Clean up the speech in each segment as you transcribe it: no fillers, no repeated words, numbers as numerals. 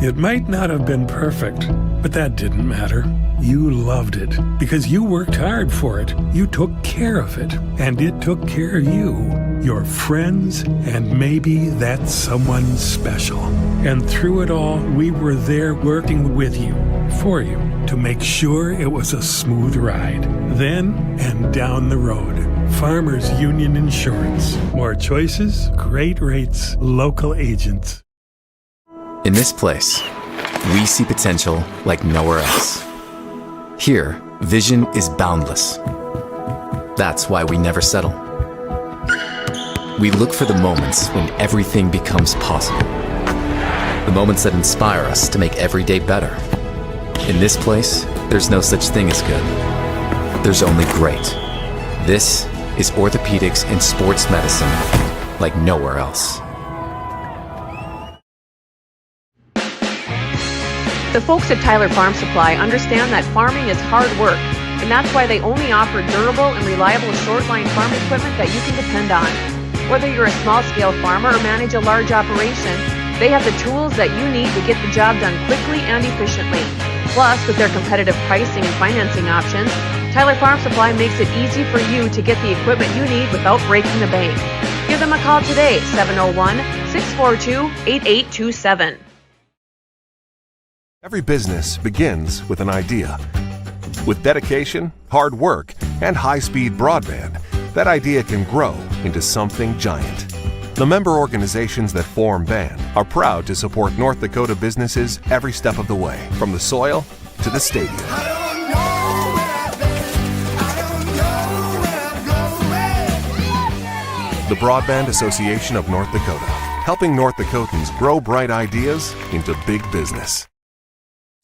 It might not have been perfect, but that didn't matter. You loved it because you worked hard for it. You took care of it, and it took care of you, your friends, and maybe that someone special. And through it all, we were there working with you, for you, to make sure it was a smooth ride. Then and down the road. Farmers Union Insurance. More choices, great rates, local agents. In this place, we see potential like nowhere else. Here, vision is boundless. That's why we never settle. We look for the moments when everything becomes possible. The moments that inspire us to make every day better. In this place, there's no such thing as good. There's only great. This is orthopedics and sports medicine like nowhere else. The folks at Tyler Farm Supply understand that farming is hard work, and that's why they only offer durable and reliable short-line farm equipment that you can depend on. Whether you're a small-scale farmer or manage a large operation, they have the tools that you need to get the job done quickly and efficiently. Plus, with their competitive pricing and financing options, Tyler Farm Supply makes it easy for you to get the equipment you need without breaking the bank. Give them a call today, 701-642-8827. Every business begins with an idea. With dedication, hard work, and high-speed broadband, that idea can grow into something giant. The member organizations that form BAND are proud to support North Dakota businesses every step of the way, from the soil to the stadium. The Broadband Association of North Dakota, helping North Dakotans grow bright ideas into big business.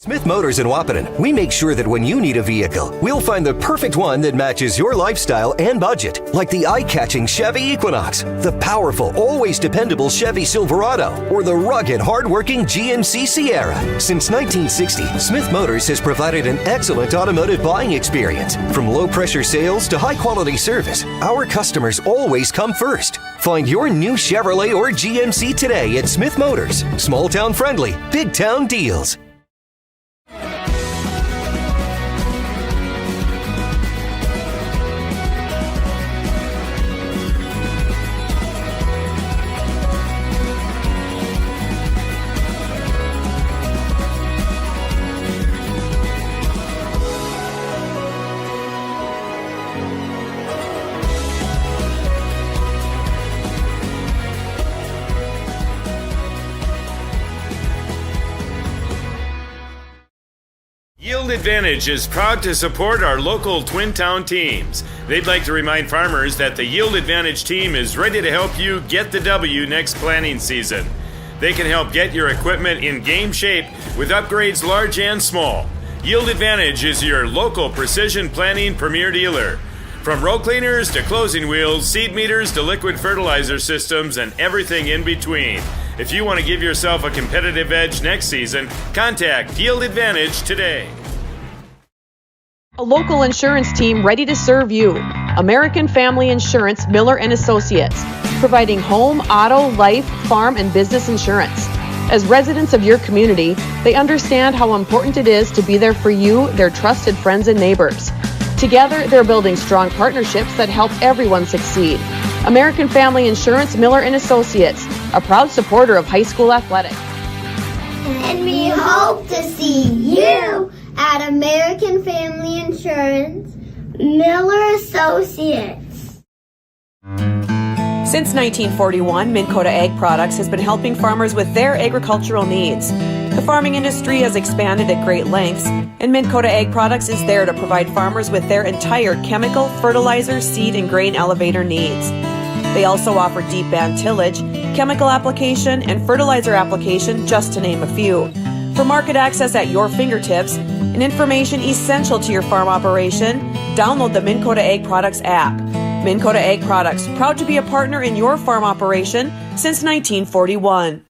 Smith Motors in Wahpeton, we make sure that when you need a vehicle, we'll find the perfect one that matches your lifestyle and budget. Like the eye-catching Chevy Equinox, the powerful, always dependable Chevy Silverado, or the rugged, hard-working GMC Sierra. Since 1960, Smith Motors has provided an excellent automotive buying experience. From low-pressure sales to high-quality service, our customers always come first. Find your new Chevrolet or GMC today at Smith Motors. Small-town friendly, big-town deals. Yield Advantage is proud to support our local Twin Town teams. They'd like to remind farmers that the Yield Advantage team is ready to help you get the W next planting season. They can help get your equipment in game shape with upgrades large and small. Yield Advantage is your local precision planting premier dealer. From row cleaners to closing wheels, seed meters to liquid fertilizer systems, and everything in between. If you want to give yourself a competitive edge next season, contact Yield Advantage today. A local insurance team ready to serve you. American Family Insurance, Miller & Associates, providing home, auto, life, farm, and business insurance. As residents of your community, they understand how important it is to be there for you, their trusted friends and neighbors. Together, they're building strong partnerships that help everyone succeed. American Family Insurance, Miller & Associates, a proud supporter of high school athletics. And we hope to see you at American Family Insurance, Miller Associates. Since 1941, Minn Kota Ag Products has been helping farmers with their agricultural needs. The farming industry has expanded at great lengths, and Minn Kota Ag Products is there to provide farmers with their entire chemical, fertilizer, seed, and grain elevator needs. They also offer deep band tillage, chemical application, and fertilizer application, just to name a few. For market access at your fingertips and information essential to your farm operation, download the Minn Kota Ag Products app. Minn Kota Ag Products, proud to be a partner in your farm operation since 1941.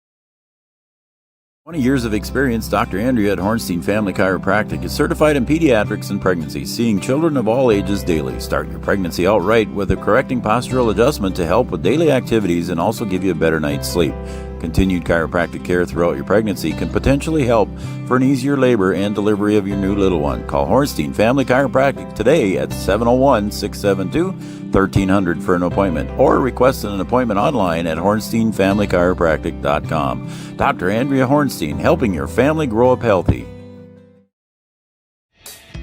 20 years of experience, Dr. Andrea at Hornstein Family Chiropractic is certified in pediatrics and pregnancy, seeing children of all ages daily. Start your pregnancy out right with a correcting postural adjustment to help with daily activities and also give you a better night's sleep. Continued chiropractic care throughout your pregnancy can potentially help for an easier labor and delivery of your new little one. Call Hornstein Family Chiropractic today at 701-672-1300 for an appointment, or request an appointment online at hornsteinfamilychiropractic.com. Dr. Andrea Hornstein, helping your family grow up healthy.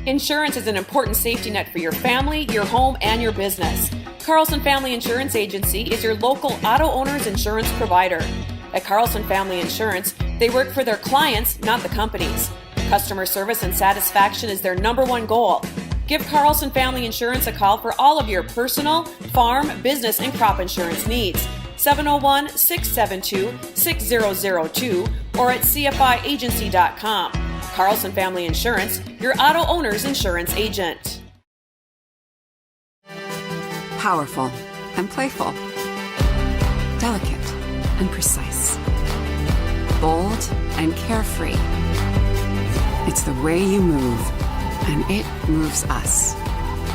Insurance is an important safety net for your family, your home, and your business. Carlson Family Insurance Agency is your local auto owner's insurance provider. At Carlson Family Insurance, they work for their clients, not the companies. Customer service and satisfaction is their number one goal. Give Carlson Family Insurance a call for all of your personal, farm, business, and crop insurance needs. 701-672-6002 or at cfiagency.com. Carlson Family Insurance, your auto owner's insurance agent. Powerful and playful. Delicate and precise. Bold and carefree. It's the way you move, and it moves us.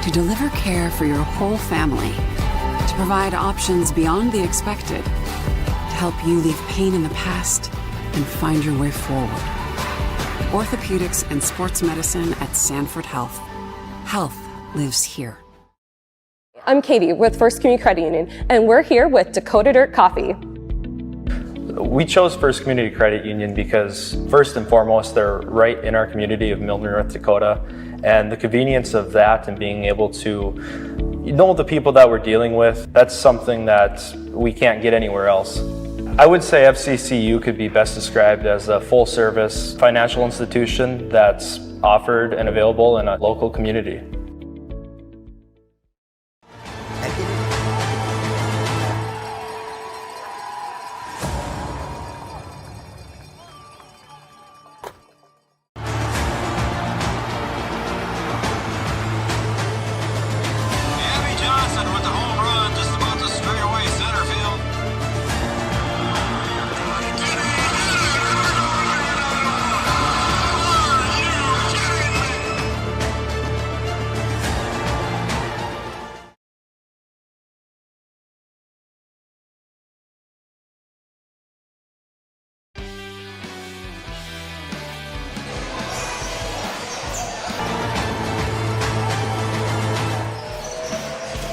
To deliver care for your whole family. To provide options beyond the expected. To help you leave pain in the past and find your way forward. Orthopedics and sports medicine at Sanford Health. Health lives here. I'm Katie with First Community Credit Union, and we're here with Dakota Dirt Coffee. We chose First Community Credit Union because, first and foremost, they're right in our community of Milton, North Dakota, and the convenience of that and being able to know the people that we're dealing with, that's something that we can't get anywhere else. I would say FCCU could be best described as a full-service financial institution that's offered and available in a local community.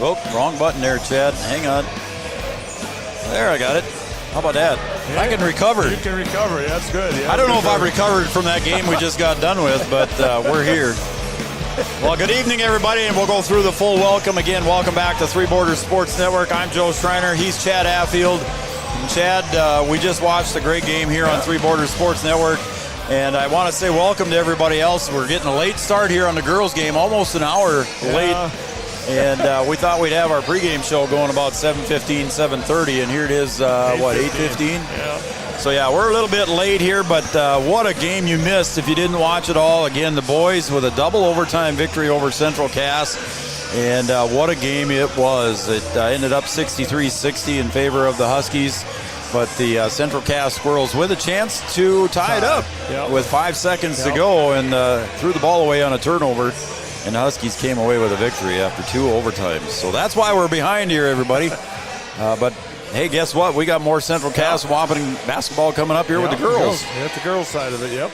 Oh, wrong button there, Chad. Hang on. There, I got it. How about that? Yeah, I can recover. You can recover. That's good. Yeah, I don't know if I recovered from that game we just got done with, but we're here. Well, good evening, everybody, and we'll go through the full welcome. Again, welcome back to Three Borders Sports Network. I'm Joe Schreiner. He's Chad Affield. And Chad, we just watched a great game here on Three Borders Sports Network. And I want to say welcome to everybody else. We're getting a late start here on the girls' game, almost an hour late. And we thought we'd have our pregame show going about 7:15, 7:30, and here it is, 8:15? Yeah. So, yeah, we're a little bit late here, but what a game you missed if you didn't watch it all. Again, the boys with a double overtime victory over Central Cass, and what a game it was. It ended up 63-60 in favor of the Huskies, but the Central Cass Squirrels with a chance to tie it up with 5 seconds to go, and threw the ball away on a turnover. And the Huskies came away with a victory after 2 overtimes. So that's why we're behind here, everybody. But, hey, guess what? We got more Central Cass Wahpeton basketball coming up here with the girls. That's the girls' side of it, yep.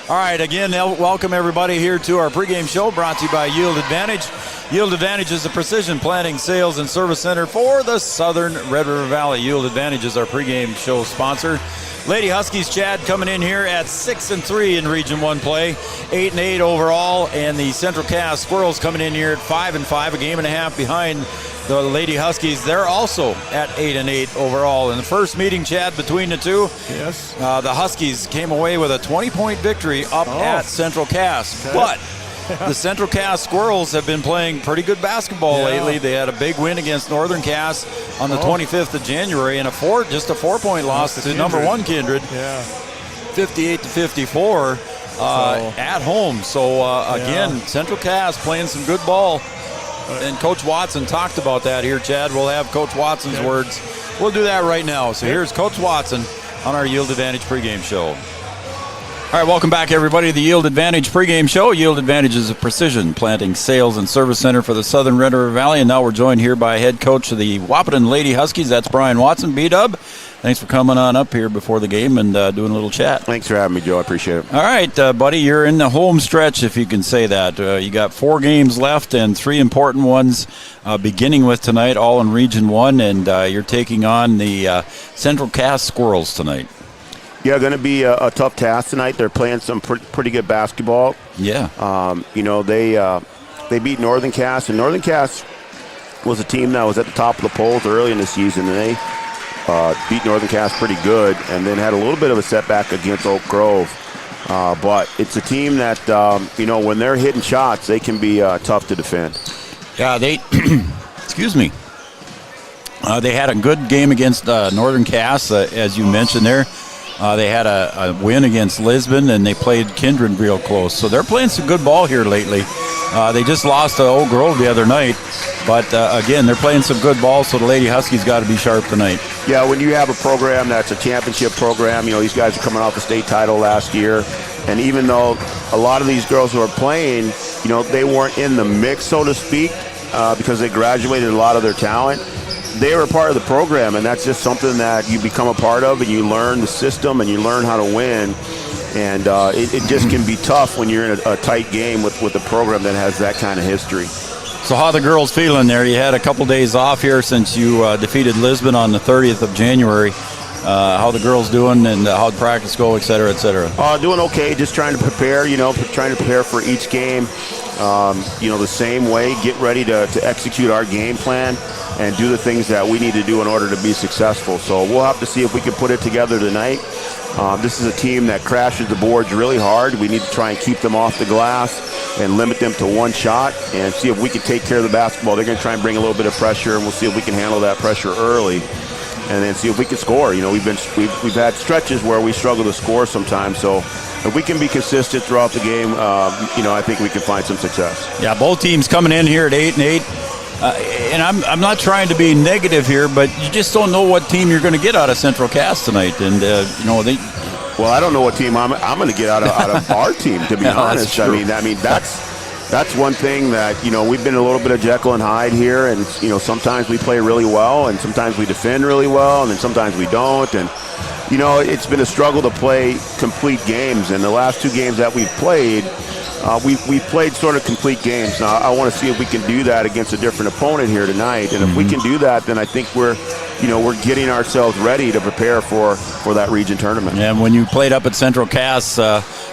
All right, again, welcome everybody here to our pregame show brought to you by Yield Advantage. Yield Advantage is a precision planting, sales, and service center for the southern Red River Valley. Yield Advantage is our pregame show sponsor. Lady Huskies, Chad, coming in here at 6-3 in Region 1 play, 8-8 overall, and the Central Cass Squirrels coming in here at 5-5, a game and a half behind the Lady Huskies. They're also at 8-8 overall. In the first meeting, Chad, between the two, the Huskies came away with a 20-point victory up at Central Cass. Okay. But the Central Cass Squirrels have been playing pretty good basketball lately. They had a big win against Northern Cass on the 25th of January, and just a 4-point loss to number 1 Kindred, 58-54 at home. So again, Central Cass playing some good ball, and Coach Watson talked about that here. Chad, we'll have Coach Watson's words. We'll do that right now. So here's Coach Watson on our Yield Advantage pregame show. All right, welcome back, everybody, to the Yield Advantage pregame show. Yield Advantage is a precision planting, sales, and service center for the Southern Red River Valley. And now we're joined here by head coach of the Wahpeton Lady Huskies. That's Brian Watson. B-Dub, thanks for coming on up here before the game and doing a little chat. Thanks for having me, Joe. I appreciate it. All right, buddy, you're in the home stretch, if you can say that. You got 4 games left and 3 important ones, beginning with tonight, all in Region 1, and you're taking on the Central Cass Squirrels tonight. Yeah, going to be a tough task tonight. They're playing some pretty good basketball. Yeah. They beat Northern Cass, and Northern Cass was a team that was at the top of the polls early in the season, and they beat Northern Cass pretty good, and then had a little bit of a setback against Oak Grove. But it's a team that, when they're hitting shots, they can be tough to defend. Yeah, excuse me. They had a good game against Northern Cass, as you mentioned there. They had a win against Lisbon, and they played Kindred real close. So they're playing some good ball here lately. They just lost to Oak Grove the other night. But, again, they're playing some good ball, so the Lady Huskies got to be sharp tonight. Yeah, when you have a program that's a championship program, these guys are coming off the state title last year. And even though a lot of these girls who are playing, they weren't in the mix, so to speak, because they graduated a lot of their talent, they were part of the program, and that's just something that you become a part of, and you learn the system, and you learn how to win. And it just can be tough when you're in a tight game with a program that has that kind of history. So how are the girls feeling there? You had a couple days off here since you defeated Lisbon on the 30th of January. How the girls doing, and how'd practice go, et cetera, et cetera? Doing okay, just trying to prepare, trying to prepare for each game, the same way, get ready to execute our game plan and do the things that we need to do in order to be successful. So we'll have to see if we can put it together tonight. This is a team that crashes the boards really hard. We need to try and keep them off the glass and limit them to one shot and see if we can take care of the basketball. They're going to try and bring a little bit of pressure, and we'll see if we can handle that pressure early and then see if we can score. We've had stretches where we struggle to score sometimes, so if we can be consistent throughout the game, I think we can find some success. Yeah, both teams coming in here at 8-8. And I'm not trying to be negative here, but you just don't know what team you're going to get out of Central Cass tonight. And, Well, I don't know what team I'm going to get out of our team, to be honest. I mean, that's one thing that, we've been a little bit of Jekyll and Hyde here. And, sometimes we play really well, and sometimes we defend really well, and then sometimes we don't. And, it's been a struggle to play complete games. And the last 2 games that we've played, we've played sort of complete games. Now, I want to see if we can do that against a different opponent here tonight. And if we can do that, then I think we're getting ourselves ready to prepare for that region tournament. And when you played up at Central Cass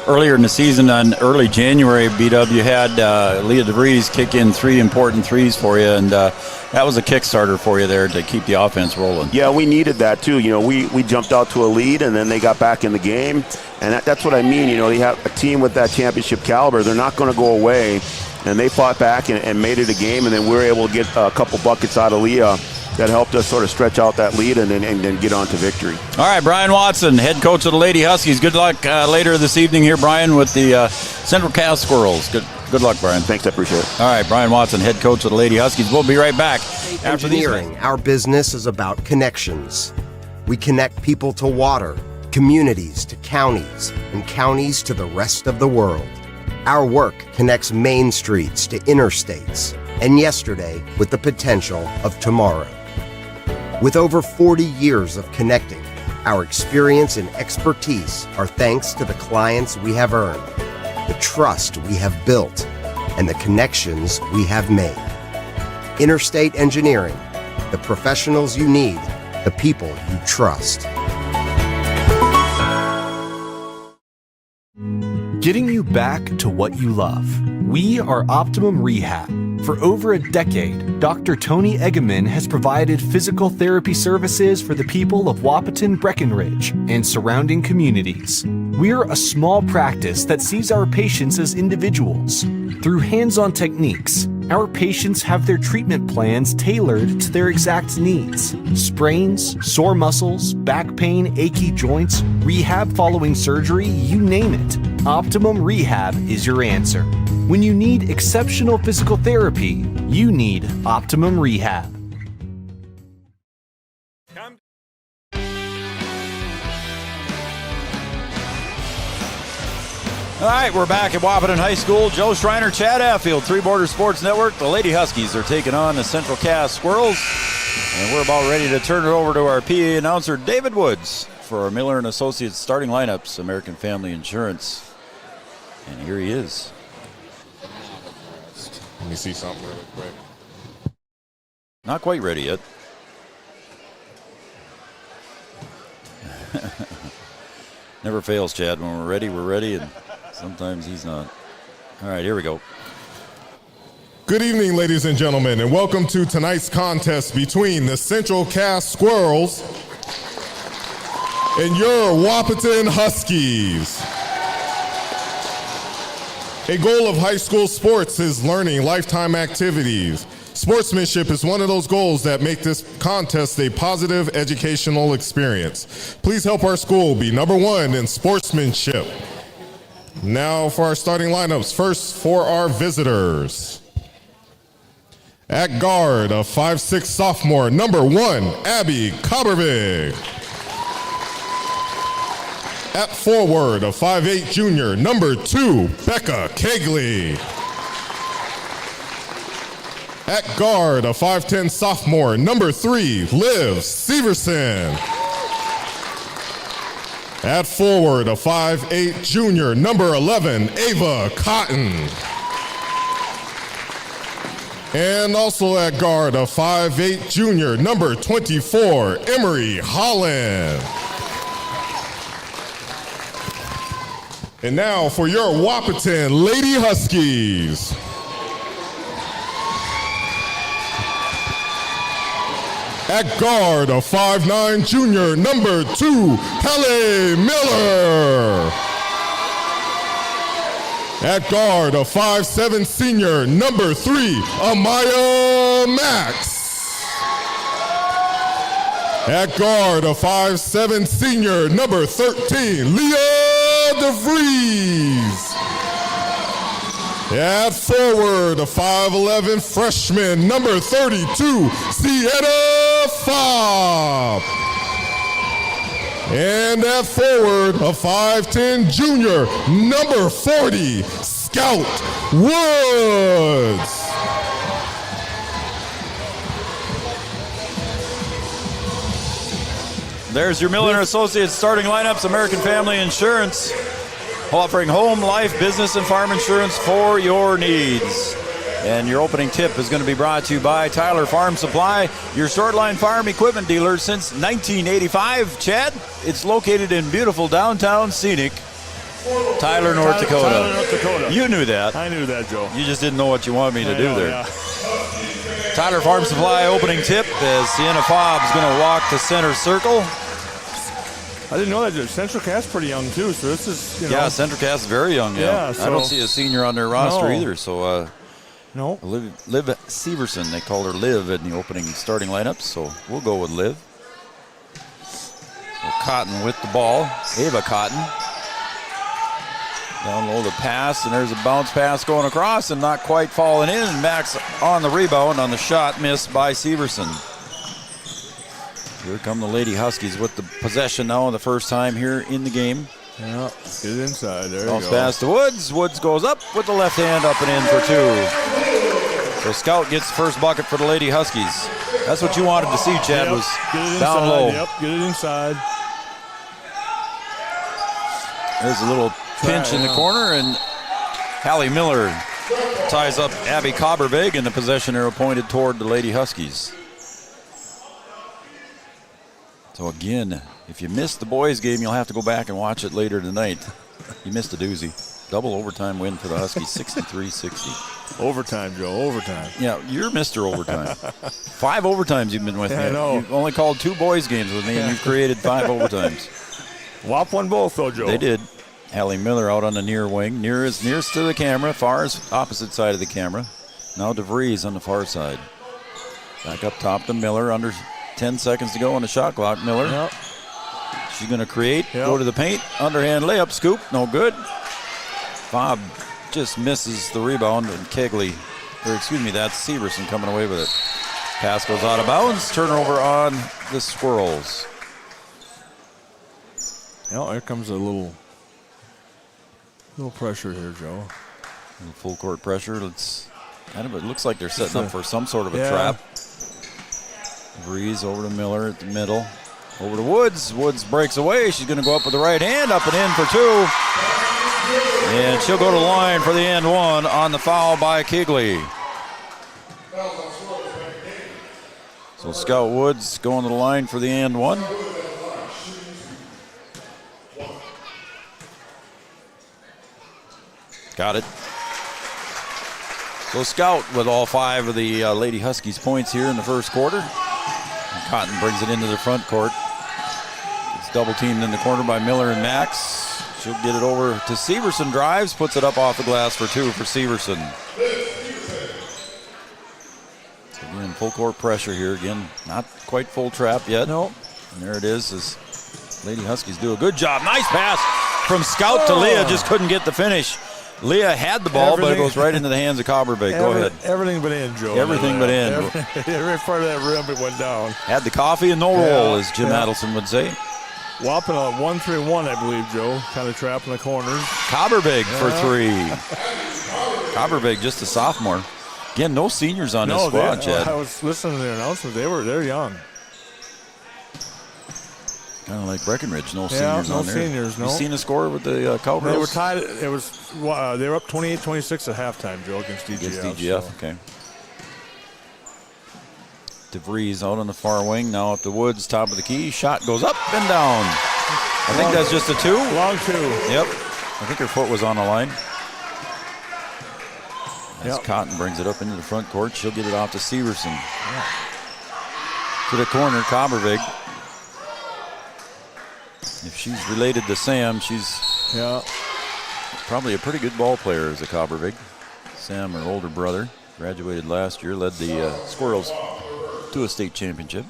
earlier in the season on early January, B-Dub, you had Leah DeVries kick in 3 important threes for you, and that was a Kickstarter for you there to keep the offense rolling. Yeah, we needed that too. We jumped out to a lead, and then they got back in the game. And that's what I mean. They have a team with that championship caliber. They're not going to go away. And they fought back and made it a game, and then we were able to get a couple buckets out of Leah that helped us sort of stretch out that lead and then get on to victory. All right, Brian Watson, head coach of the Lady Huskies. Good luck later this evening here, Brian, with the Central Cass Squirrels. Good luck, Brian. Thanks, I appreciate it. All right, Brian Watson, head coach of the Lady Huskies. We'll be right back. Engineering, our business is about connections. We connect people to water, communities to counties, and counties to the rest of the world. Our work connects main streets to interstates, and yesterday with the potential of tomorrow. With over 40 years of connecting, our experience and expertise are thanks to the clients we have earned, the trust we have built, and the connections we have made. Interstate Engineering, the professionals you need, the people you trust. Getting you back to what you love. We are Optimum Rehab. For over a decade, Dr. Tony Eggeman has provided physical therapy services for the people of Wahpeton, Breckenridge, and surrounding communities. We're a small practice that sees our patients as individuals. Through hands-on techniques, our patients have their treatment plans tailored to their exact needs. Sprains, sore muscles, back pain, achy joints, rehab following surgery, you name it. Optimum Rehab is your answer. When you need exceptional physical therapy, you need Optimum Rehab. All right, we're back at Wahpeton High School. Joe Schreiner, Chad Affield, Three Border Sports Network. The Lady Huskies are taking on the Central Cass Squirrels. And we're about ready to turn it over to our PA announcer, David Woods, for our Miller & Associates starting lineups, American Family Insurance. And here he is. Let me see something really quick. Not quite ready yet. Never fails, Chad. When we're ready, and sometimes he's not. All right, here we go. Good evening, ladies and gentlemen, and welcome to tonight's contest between the Central Cass Squirrels and your Wahpeton Huskies. A goal of high school sports is learning lifetime activities. Sportsmanship is one of those goals that make this contest a positive educational experience. Please help our school be #1 in sportsmanship. Now for our starting lineups. First, for our visitors. At guard, a 5'6" sophomore, #1, Abby Cobbervig. At forward, a 5'8" junior, #2, Becca Kegley. At guard, a 5'10" sophomore, #3, Liv Severson. At forward, a 5'8" junior, #11, Ava Cotton. And also at guard, a 5'8" junior, #24, Emery Holland. And now for your Wahpeton Lady Huskies. At guard, a 5'9" junior, #2, Hallie Miller. At guard, a 5'7" senior, #3, Amaya Max. At guard, a 5'7" senior, #13, Leah DeVries. At forward, a 5'11" freshman, #32, Sienna Fobb. And at forward, a 5'10" junior, #40, Scout Woods. There's your Miller & Associates starting lineups, American Family Insurance, offering home, life, business, and farm insurance for your needs. And your opening tip is going to be brought to you by Tyler Farm Supply, your short-line farm equipment dealer since 1985. Chad, it's located in beautiful downtown scenic Tyler, North Dakota. Tyler, North Dakota. You knew that. I knew that, Joe. You just didn't know what you wanted me to do there. Yeah. Tyler Farm Supply opening tip as Sienna Fobb's going to walk to center circle. I didn't know that. Central Cass pretty young, too, so this is, Yeah, Central Cass is very young, yeah. So I don't see a senior on their roster either, so... No. Liv Severson, they called her Liv in the opening starting lineup, so we'll go with Liv. So Cotton with the ball. Ava Cotton. Down low the pass, and there's a bounce pass going across and not quite falling in. And Max on the rebound on the shot missed by Severson. Here come the Lady Huskies with the possession now on the first time here in the game. Yeah, get it inside. There Bounce you go. pass to Woods. Woods goes up with the left hand up and in for 2. So Scout gets the first bucket for the Lady Huskies. That's what you wanted to see, Chad, was down low. Yep, get it inside. There's a little pinch in the corner, and Hallie Miller ties up Abby Cobbervig, and the possession arrow pointed toward the Lady Huskies. So again, if you missed the boys' game, you'll have to go back and watch it later tonight. You missed a doozy. Double overtime win for the Huskies, 63-60. Overtime, Joe, overtime. Yeah, you're Mr. Overtime. 5 overtimes you've been with me. I know. You've only called 2 boys' games with me, and you've created 5 overtimes. WAP won both, though, Joe. They did. Hallie Miller out on the near wing, nearest to the camera, far as opposite side of the camera. Now DeVries on the far side. Back up top to Miller, under 10 seconds to go on the shot clock. Miller. Yep. She's going to create, go to the paint, underhand layup, scoop, no good. Fobb just misses the rebound, and Kegley, or excuse me, that's Severson coming away with it. Pass goes out of bounds, turnover on the Squirrels. Yeah, here comes a little A little pressure here, Joe. A little full court pressure. It looks like they're setting up for some sort of a trap. Breeze over to Miller at the middle. Over to Woods. Woods breaks away. She's going to go up with the right hand. Up and in for 2. And she'll go to the line for the and one on the foul by Kegley. So Scout Woods going to the line for the and one. Got it. So Scout with all 5 of the Lady Huskies points here in the first quarter. And Cotton brings it into the front court. It's double teamed in the corner by Miller and Max. She'll get it over to Severson, drives, puts it up off the glass for 2 for Severson. So again, full court pressure here. Again, not quite full trap yet. No. And there it is as Lady Huskies do a good job. Nice pass from Scout to Leah, just couldn't get the finish. Leah had the ball, but it goes right into the hands of Cobberbig. Go ahead. Everything but in, Joe. Everything but in. Every part of that rim, it went down. Had the coffee and no roll, as Jim Adelson would say. Whopping a 1-3-1, I believe, Joe. Kind of trapping the corners. Cobberbig for 3. Cobberbig, just a sophomore. Again, no seniors on this squad, Chad. I was listening to the announcement. They're young. Kind of like Breckenridge, no seniors on there. Seniors, no. You seen the score with the Cowgirls? They were tied. They were up 28-26 at halftime, Joe, against DGF. Against DGF, okay. DeVries out on the far wing, now up to Woods, top of the key. Shot goes up and down. I think that's just a 2. Long 2. Yep. I think her foot was on the line. As Cotton brings it up into the front court, she'll get it off to Severson. To the corner, Cobberbig. If she's related to Sam, she's probably a pretty good ball player as a Cobberbig. Sam, her older brother, graduated last year, led the Squirrels to a state championship.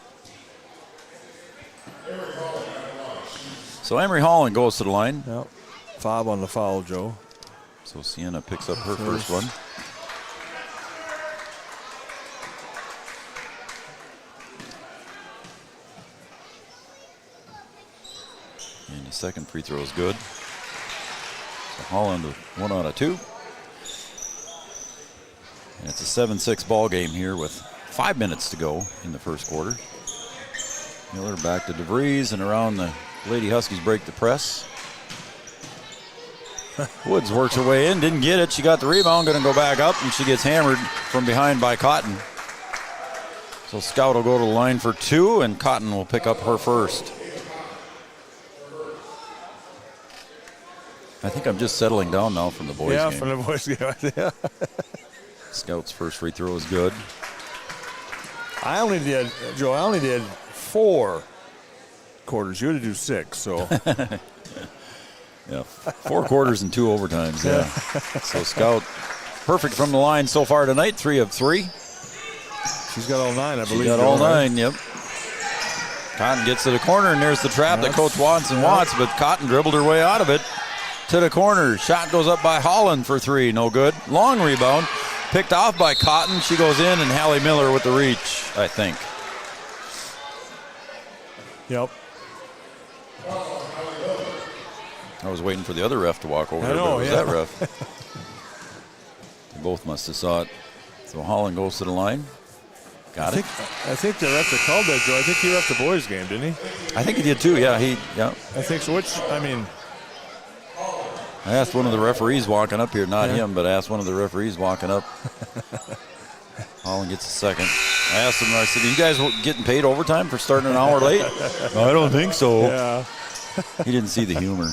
So Emery Holland goes to the line. 5 on the foul, Joe. So Sienna picks up her first one. And the second free throw is good. So Holland with 1 out of 2. And it's a 7-6 ball game here with 5 minutes to go in the first quarter. Miller back to DeVries, and around the Lady Huskies break the press. Woods works her way in, didn't get it. She got the rebound, going to go back up, and she gets hammered from behind by Cotton. So Scout will go to the line for 2, and Cotton will pick up her first. I think I'm just settling down now from the boys' game. Yeah, from the boys' game. Scout's first free throw is good. I only did 4 quarters. You had to do 6, so. Yeah, 4 quarters and 2 overtimes, yeah. So Scout, perfect from the line so far tonight, 3 of 3. She's got all 9, I believe. She got all 9, yep. Cotton gets to the corner, and there's the trap that Coach Watson wants, but Cotton dribbled her way out of it. To the corner, shot goes up by Holland for 3, no good. Long rebound, picked off by Cotton. She goes in, and Hallie Miller with the reach, I think. Yep. I was waiting for the other ref to walk over there, but it was that ref. They both must have saw it. So Holland goes to the line. Got it. I think the ref that called that, Joe, I think he left the boys' game, didn't he? I think he did too, yeah. I think so, I asked one of the referees walking up here, not him, but I asked one of the referees walking up. Holland gets a second. I asked him, I said, are you guys getting paid overtime for starting an hour late? No, I don't think so. Yeah. He didn't see the humor.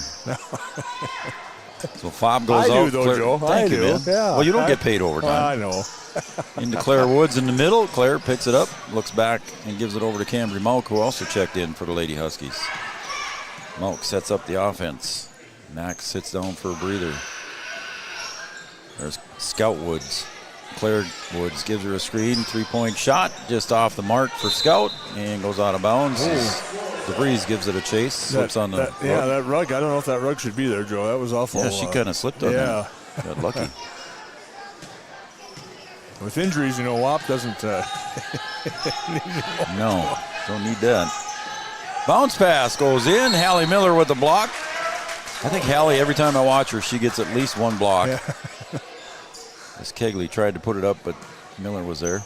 So Fob goes out. I do, though, Joe. Thank you, man. Yeah. Well, you don't get paid overtime. I know. Into Claire Woods in the middle. Claire picks it up, looks back, and gives it over to Cambry Malk, who also checked in for the Lady Huskies. Malk sets up the offense. Max sits down for a breather. There's Scout Woods. Claire Woods gives her a screen. 3-point shot just off the mark for Scout and goes out of bounds. DeVries gives it a chase. Slips on the rug. Yeah, that rug. I don't know if that rug should be there, Joe. That was awful. Yeah, she kind of slipped on that. Got lucky. With injuries, WAP doesn't No, don't need that. Bounce pass goes in. Hallie Miller with the block. I think Hallie, every time I watch her, she gets at least one block. Yeah. As Kegley tried to put it up, but Miller was there.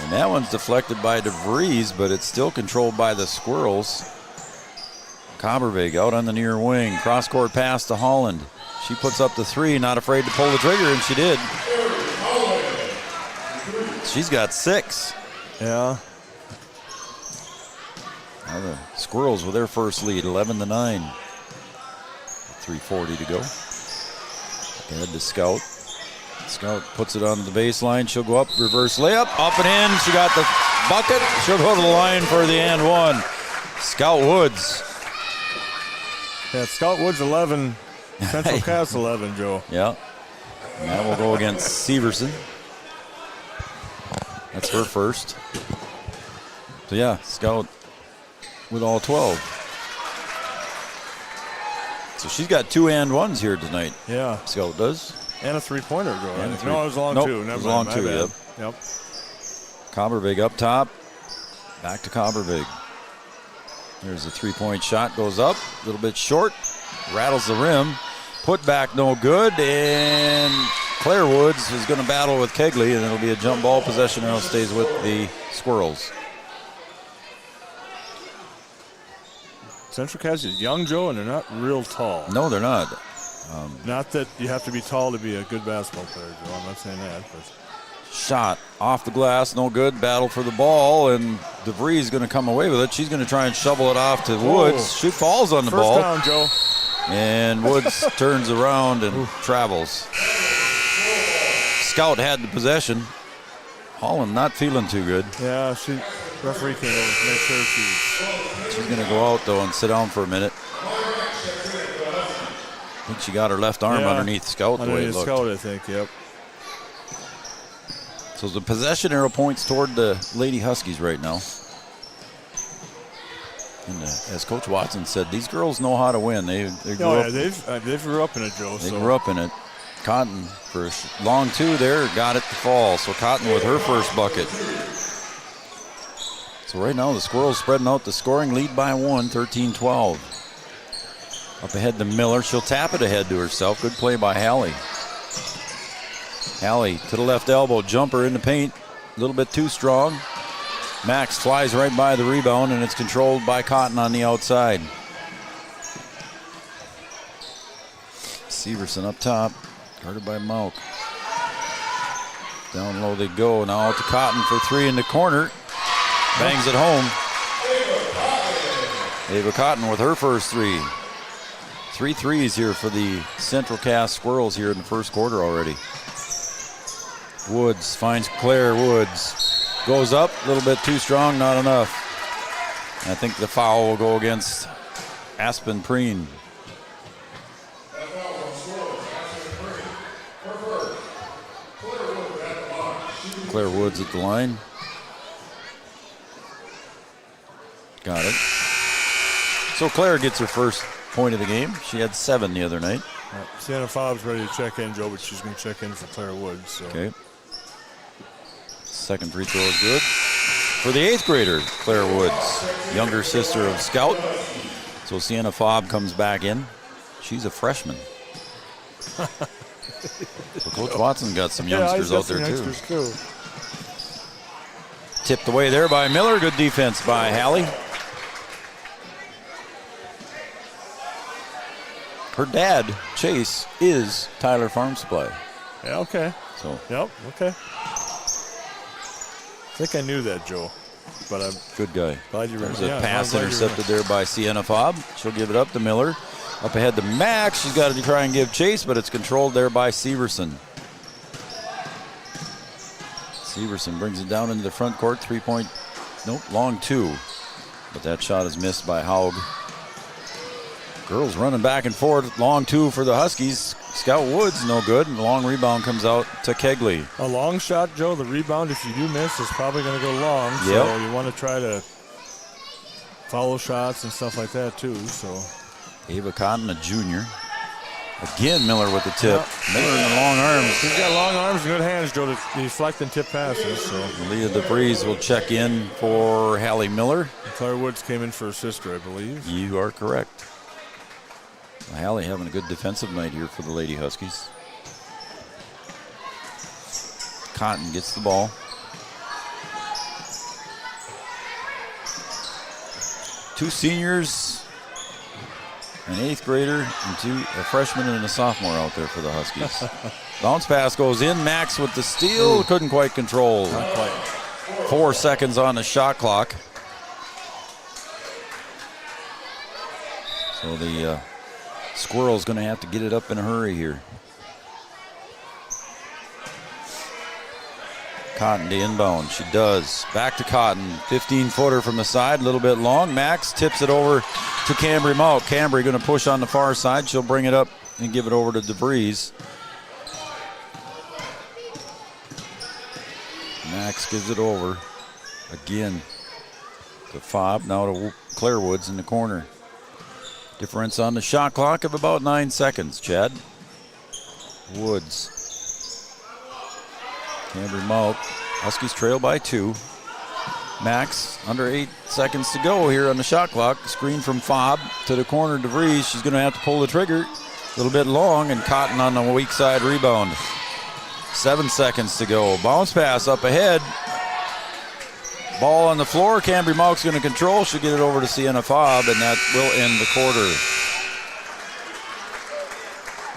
And that one's deflected by DeVries, but it's still controlled by the Squirrels. Cobbervig out on the near wing. Cross-court pass to Holland. She puts up the three, not afraid to pull the trigger, and she did. She's got 6. Yeah. Now the Squirrels with their first lead, 11-9. 3:40 to go. Ahead to Scout. Scout puts it on the baseline. She'll go up, reverse layup, up and in. She got the bucket. She'll go to the line for the and one. Scout Woods. Yeah, Scout Woods 11, Central Cass 11, Joe. Yeah. And that will go against Severson. That's her first. So yeah, Scout with all 12. So she's got 2 and 1s here tonight. Yeah. Scout does. And a three-pointer, Joe. No, it was a long two. It was a long two, yep. Yep. Cobbervig up top. Back to Cobbervig. There's a 3-point shot. Goes up. A little bit short. Rattles the rim. Put back no good. And Claire Woods is going to battle with Kegley, and it'll be a jump ball possession. Arrow stays with the Squirrels. Central Cass is young, Joe, and they're not real tall. No, they're not. Not that you have to be tall to be a good basketball player, Joe. I'm not saying that. But. Shot off the glass, no good. Battle for the ball, and DeVries is going to come away with it. She's going to try and shovel it off to Woods. She falls on the ball. First down, Joe. And Woods turns around and travels. Scout had the possession. Holland not feeling too good. Yeah, referee came over to make sure she's going to go out, though, and sit down for a minute. I think she got her left arm underneath Scout the way it looked. Scout, I think, yep. So the possession arrow points toward the Lady Huskies right now. And as Coach Watson said, these girls know how to win. They grew up in it, Joe. They grew up in it. Cotton for a long two there, got it to fall. So Cotton with her first bucket. So right now the Squirrels spreading out the scoring lead by 1, 13-12. Up ahead to Miller. She'll tap it ahead to herself. Good play by Hallie. Hallie to the left elbow. Jumper in the paint. A little bit too strong. Max flies right by the rebound, and it's controlled by Cotton on the outside. Severson up top. Guarded by Mauk. Down low they go. Now out to Cotton for 3 in the corner. Bangs it home. Ava Cotton with her first 3. 3 threes here for the Central Cass Squirrels here in the first quarter already. Woods finds Claire Woods. Goes up, a little bit too strong, not enough. And I think the foul will go against Aspen Preen. Claire Woods at the line. Got it. So Claire gets her first point of the game. She had 7 the other night. Sienna Fobb's ready to check in, Joe, but she's going to check in for Claire Woods. So. Okay. Second free throw is good. For the 8th grader, Claire Woods, younger sister of Scout. So Sienna Fobb comes back in. She's a freshman. So Coach Watson got some youngsters out there too. Tipped away there by Miller. Good defense by Hallie. Her dad, Chase, is Tyler Farm Supply. Yeah, okay. So. Yep, okay. I think I knew that, Joe. But I'm good guy. Glad you remember. There's a pass intercepted there by Sienna Fobb. She'll give it up to Miller. Up ahead to Max. She's got to try and give chase, but it's controlled there by Severson. Severson brings it down into the front court. 3-point, long 2. But that shot is missed by Haug. Girls running back and forth. Long 2 for the Huskies. Scout Woods, no good. And the long rebound comes out to Kegley. A long shot, Joe. The rebound, if you do miss, is probably going to go long. Yep. So you want to try to follow shots and stuff like that, too. So Ava Cotton, a junior. Again, Miller with the tip. Miller in the long arms. He's got long arms and good hands, Joe, to deflect and tip passes. So Leah DeVries will check in for Hallie Miller. Claire Woods came in for her sister, I believe. You are correct. Well, Hallie having a good defensive night here for the Lady Huskies. Cotton gets the ball. Two seniors, an 8th grader, and a freshman and a sophomore out there for the Huskies. Bounce pass goes in. Max with the steal. Couldn't quite control. Not quite. 4 seconds on the shot clock. So the Squirrel's going to have to get it up in a hurry here. Cotton to inbound. She does. Back to Cotton. 15-footer from the side. A little bit long. Max tips it over to Cambry Mount. Cambry going to push on the far side. She'll bring it up and give it over to DeVries. Max gives it over. Again to Fobb. Now to Claire Woods in the corner. Difference on the shot clock of about 9 seconds, Chad. Woods. Cambry Mount. Huskies trail by 2. Max, under 8 seconds to go here on the shot clock. Screen from Fobb to the corner. DeVries, she's going to have to pull the trigger. A little bit long, and Cotton on the weak side rebound. 7 seconds to go. Bounce pass up ahead. Ball on the floor. Cambry Mount's going to control. She'll get it over to Sienna Fobb, and that will end the quarter.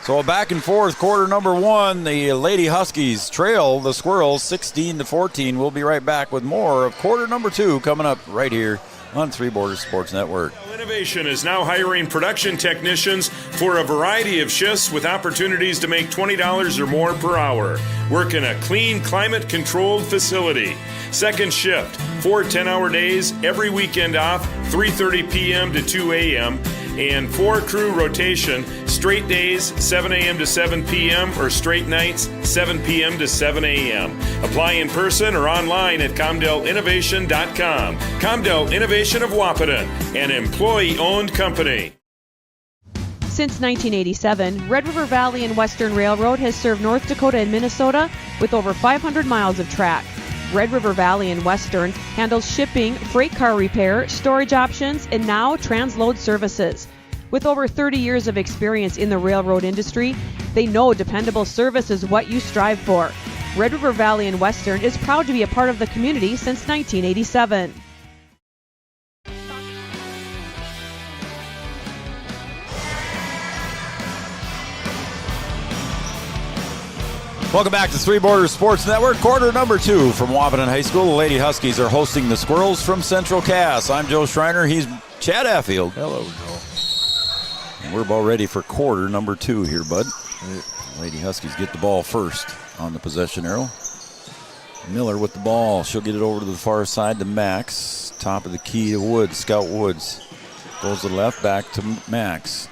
So a back and forth, quarter number 1. The Lady Huskies trail the Squirrels 16-14. We'll be right back with more of quarter number 2 coming up right here on Three Borders Sports Network. Innovation is now hiring production technicians for a variety of shifts with opportunities to make $20 or more per hour. Work in a clean, climate-controlled facility. Second shift, 4 10-hour days, every weekend off, 3:30 p.m. to 2 a.m., and 4 crew rotation, straight days, 7 a.m. to 7 p.m., or straight nights, 7 p.m. to 7 a.m. Apply in person or online at ComdelInnovation.com. Comdel Innovation of Wahpeton, an employee-owned company. Since 1987, Red River Valley and Western Railroad has served North Dakota and Minnesota with over 500 miles of track. Red River Valley and Western handles shipping, freight car repair, storage options, and now transload services. With over 30 years of experience in the railroad industry, they know dependable service is what you strive for. Red River Valley and Western is proud to be a part of the community since 1987. Welcome back to Three Borders Sports Network. Quarter number 2 from Wahpeton High School. The Lady Huskies are hosting the Squirrels from Central Cass. I'm Joe Schreiner. He's Chad Affield. Hello, Joe. And we're about ready for quarter number 2 here, bud. Lady Huskies get the ball first on the possession arrow. Miller with the ball. She'll get it over to the far side to Max. Top of the key to Woods. Scout Woods goes to the left, back to Max.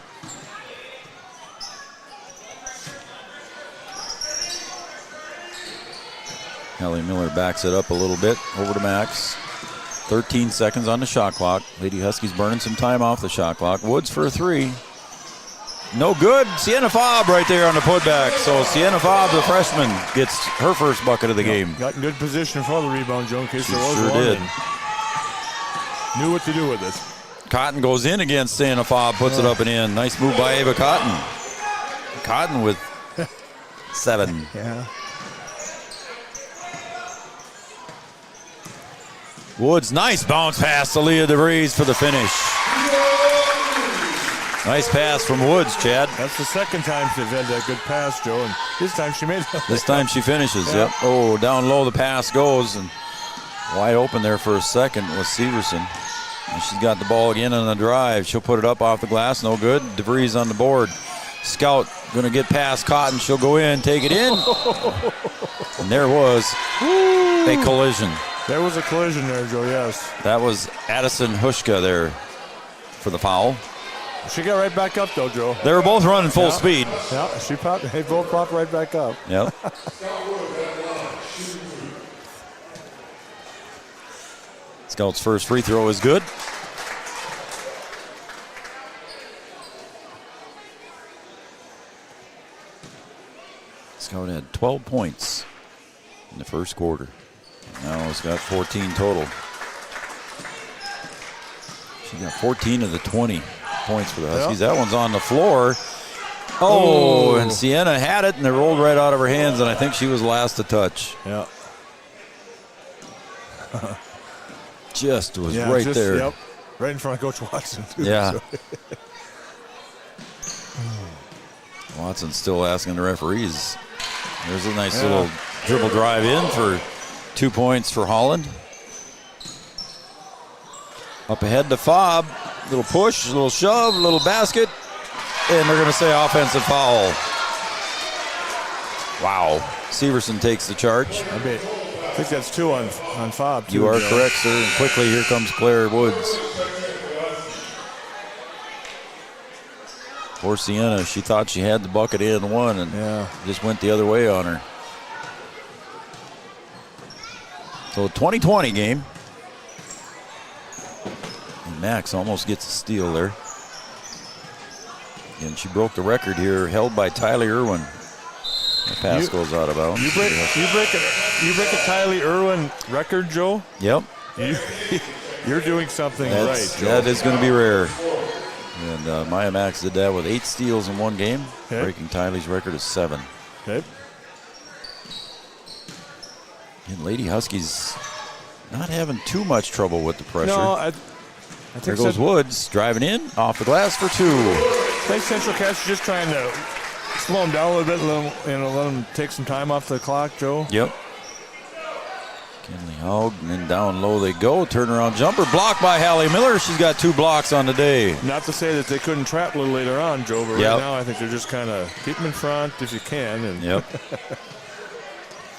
Hallie Miller backs it up a little bit, over to Max. 13 seconds on the shot clock. Lady Huskies burning some time off the shot clock. Woods for a 3. No good. Sienna Fobb right there on the putback. So Sienna Fobb, the freshman, gets her first bucket of the game. Got in good position for the rebound, Joe, in case there was sure one. Did. Knew what to do with it. Cotton goes in against Sienna Fobb, puts it up and in. Nice move by Ava Cotton. Cotton with 7. Yeah. Woods, nice bounce pass to Leah DeVries for the finish. Nice pass from Woods, Chad. That's the second time she's had that good pass, Joe, and this time she made it. This time she finishes, yep. Oh, down low the pass goes, and wide open there for a second was Severson. And she's got the ball again on the drive. She'll put it up off the glass, no good. DeVries on the board. Scout gonna get past Cotton. She'll go in, take it in. And there was a collision. There was a collision there, Joe, yes. That was Addison Hushka there for the foul. She got right back up, though, Joe. They were both running full speed. Yeah, they both popped right back up. Yep. Scout's first free throw is good. 12 points in the first quarter. Now it's got 14 total. She got 14 of the 20 points for the Huskies. That one's on the floor. Oh, and Sienna had it, and it rolled right out of her hands, and I think she was last to touch. Yeah. Just was right there. Yep. Right in front of Coach Watson, too. Yeah. Watson's still asking the referees. There's a nice little dribble drive in for 2 points for Holland. Up ahead to Fobb. Little push, a little shove, a little basket. And they're going to say offensive foul. Wow. Severson takes the charge. I think that's 2 on Fobb, too. You are correct, sir. And quickly, here comes Claire Woods. Poor Sienna, she thought she had the bucket and one, and just went the other way on her. So 20-20 game. And Max almost gets a steal there. And she broke the record here, held by Tylee Irwin. The pass goes out of bounds. You break a Tylee Irwin record, Joe? Yep. You're doing something right, Joe. That is going to be rare. And Maya Max did that with 8 steals in one game, breaking Tylee's record of 7. Okay. And Lady Huskies not having too much trouble with the pressure. No, I think there goes Woods driving in off the glass for 2. I think Central Cash is just trying to slow them down a little bit, let them take some time off the clock, Joe. Yep. Kinley Haug, and then down low they go. Turnaround jumper blocked by Hallie Miller. She's got 2 blocks on the day. Not to say that they couldn't trap a little later on, Joe, but right now I think they're just kind of keep them in front if you can. And yep.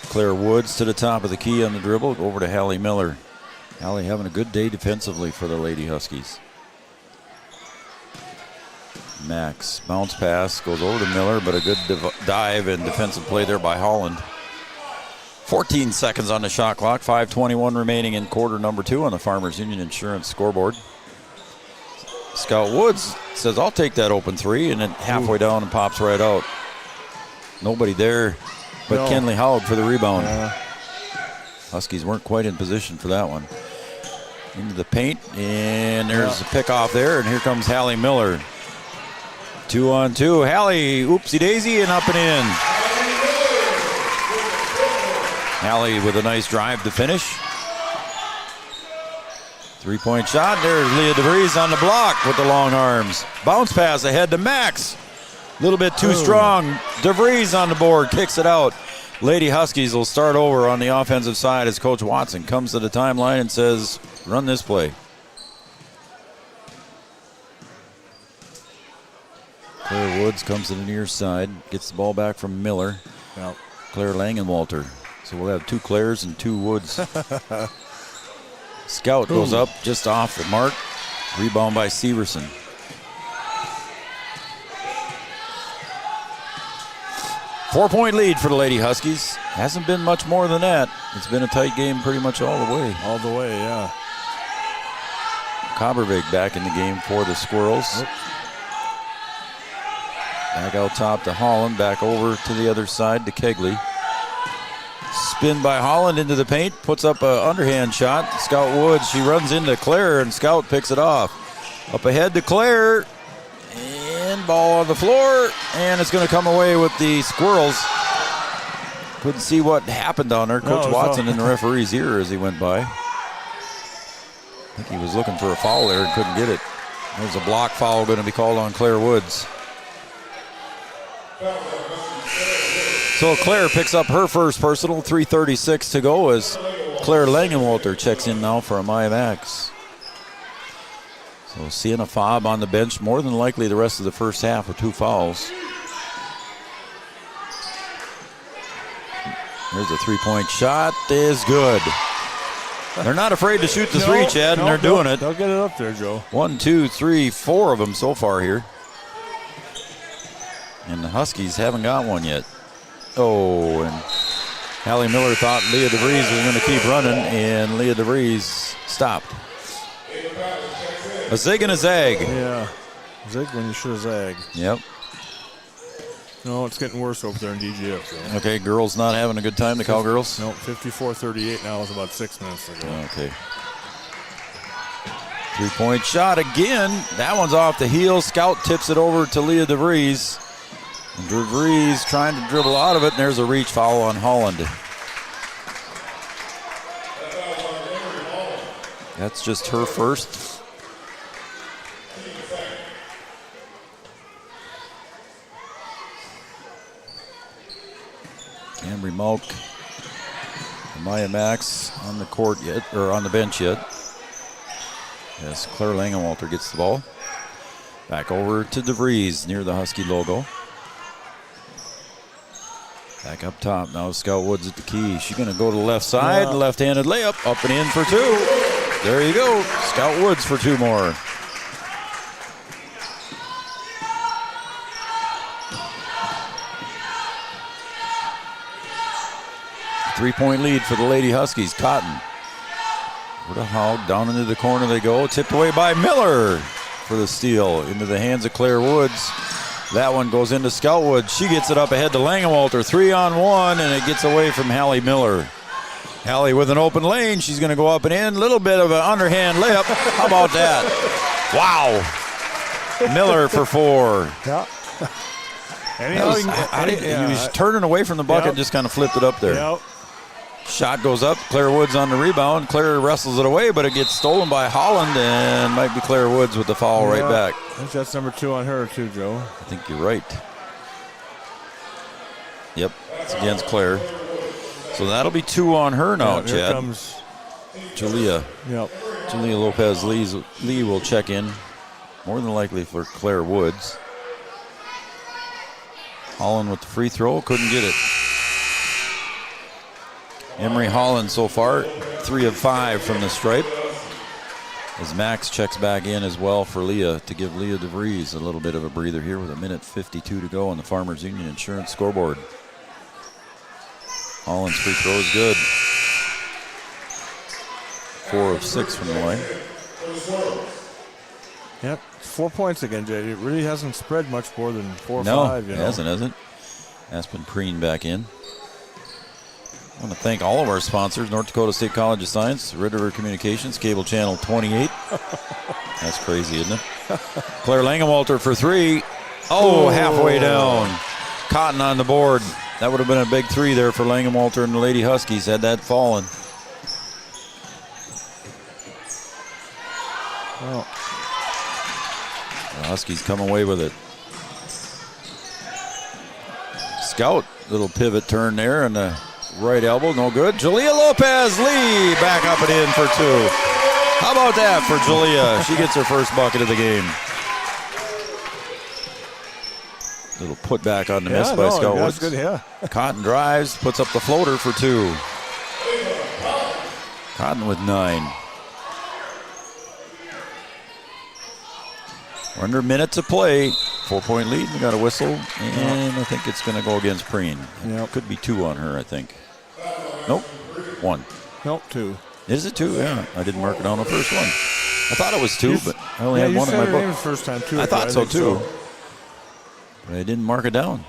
Claire Woods to the top of the key on the dribble, over to Hallie Miller. Hallie having a good day defensively for the Lady Huskies. Max, bounce pass, goes over to Miller, but a good dive and defensive play there by Holland. 14 seconds on the shot clock, 5:21 remaining in quarter number 2 on the Farmers Union Insurance scoreboard. Scout Woods says, I'll take that open 3, and then halfway down and pops right out. Nobody there but Kinley Haug for the rebound. Huskies weren't quite in position for that one. Into the paint, and there's a pick off there, and here comes Hallie Miller. 2-on-2. Hallie, oopsie daisy, and up and in. Hallie with a nice drive to finish. 3-point shot. There's Leah DeVries on the block with the long arms. Bounce pass ahead to Max. A little bit too strong. DeVries on the board, kicks it out. Lady Huskies will start over on the offensive side as Coach Watson comes to the timeline and says, run this play. Claire Woods comes to the near side, gets the ball back from Miller. Claire Langenwalter. So we'll have 2 Claires and 2 Woods. Scout goes up just off the mark. Rebound by Severson. Four-point lead for the Lady Huskies. Hasn't been much more than that. It's been a tight game pretty much all the way. All the way, yeah. Kobervig back in the game for the Squirrels. Back out top to Holland. Back over to the other side to Kegley. Spin by Holland into the paint. Puts up an underhand shot. Scout Woods, she runs into Claire, and Scout picks it off. Up ahead to Claire. And ball on the floor. And it's going to come away with the Squirrels. Couldn't see what happened down there. Coach Watson in the referee's ear as he went by. I think he was looking for a foul there and couldn't get it. There's a block foul going to be called on Claire Woods. So Claire picks up her first personal, 3:36 to go as Claire Langenwalter checks in now for a Maya Max. So Sienna Fobb on the bench, more than likely the rest of the first half with 2 fouls. There's a 3-point shot, is good. They're not afraid to shoot the 3, Chad, and they're doing it. They'll get it up there, Joe. 1, 2, 3, 4 of them so far here. And the Huskies haven't got one yet. Oh, and Hallie Miller thought Leah DeVries was going to keep running, and Leah DeVries stopped. A zig and a zag. Yeah, zig when you should have zagged. Yep. No, it's getting worse over there in DGF. So. Okay, girls not having a good time, the Cowgirls? No, 54-38 now is about 6 minutes ago. Okay. 3-point shot again. That one's off the heel. Scout tips it over to Leah DeVries. And DeVries trying to dribble out of it, and there's a reach foul on Holland. That's just her first. Camry Moak, Maya Max on the court yet, or on the bench yet. Yes, Claire Langenwalter gets the ball. Back over to DeVries near the Husky logo. Back up top now. Scout Woods at the key. She's going to go to the left side. Left-handed layup. Up and in for 2. There you go. Scout Woods for 2 more. Three-point lead for the Lady Huskies. Cotton. What a hog. Down into the corner they go. Tipped away by Miller for the steal. Into the hands of Claire Woods. That one goes into Scout Woods. She gets it up ahead to Langenwalter. 3-on-1, and it gets away from Hallie Miller. Hallie with an open lane. She's going to go up and in. Little bit of an underhand layup. How about that? Wow. Miller for 4. Yeah. He was turning away from the bucket, just kind of flipped it up there. Yep. Shot goes up. Claire Woods on the rebound. Claire wrestles it away, but it gets stolen by Holland, and might be Claire Woods with the foul right back. I think that's number 2 on her, too, Joe. I think you're right. Yep, it's against Claire. So that'll be 2 on her now, Chad. Here comes Julia. Yep. Julia Lopez Lee will check in, more than likely for Claire Woods. Holland with the free throw, couldn't get it. Emery Holland so far, 3 of 5 from the stripe. As Max checks back in as well for Leah to give Leah DeVries a little bit of a breather here with 1:52 to go on the Farmers Union Insurance scoreboard. Holland's free throw is good. 4 of 6 from the line. Yep, 4 points again, Jay. It really hasn't spread much more than 4 or 5. No, it hasn't. Aspen Preen back in. I want to thank all of our sponsors: North Dakota State College of Science, Red River Communications, Cable Channel 28. That's crazy, isn't it? Claire Langenwalter for 3. Oh, halfway down. Cotton on the board. That would have been a big 3 there for Langenwalter and the Lady Huskies had that fallen. Well, the Huskies come away with it. Scout, little pivot turn there, and the right elbow, no good. Julia Lopez Lee back up and in for 2. How about that for Julia? She gets her first bucket of the game. Little put back on the miss by Scout Woods. Good, yeah. Cotton drives, puts up the floater for 2. Cotton with 9. We're under a minute to play. 4-point lead. We got a whistle, and I think it's going to go against Preen. Yep. Could be 2 on her, I think. Nope. 1. Nope, 2. Is it 2? Yeah. I didn't mark it on the first one. I thought it was 2, but I only had 1 in my book. The first time too. I thought so too. But I didn't mark it down.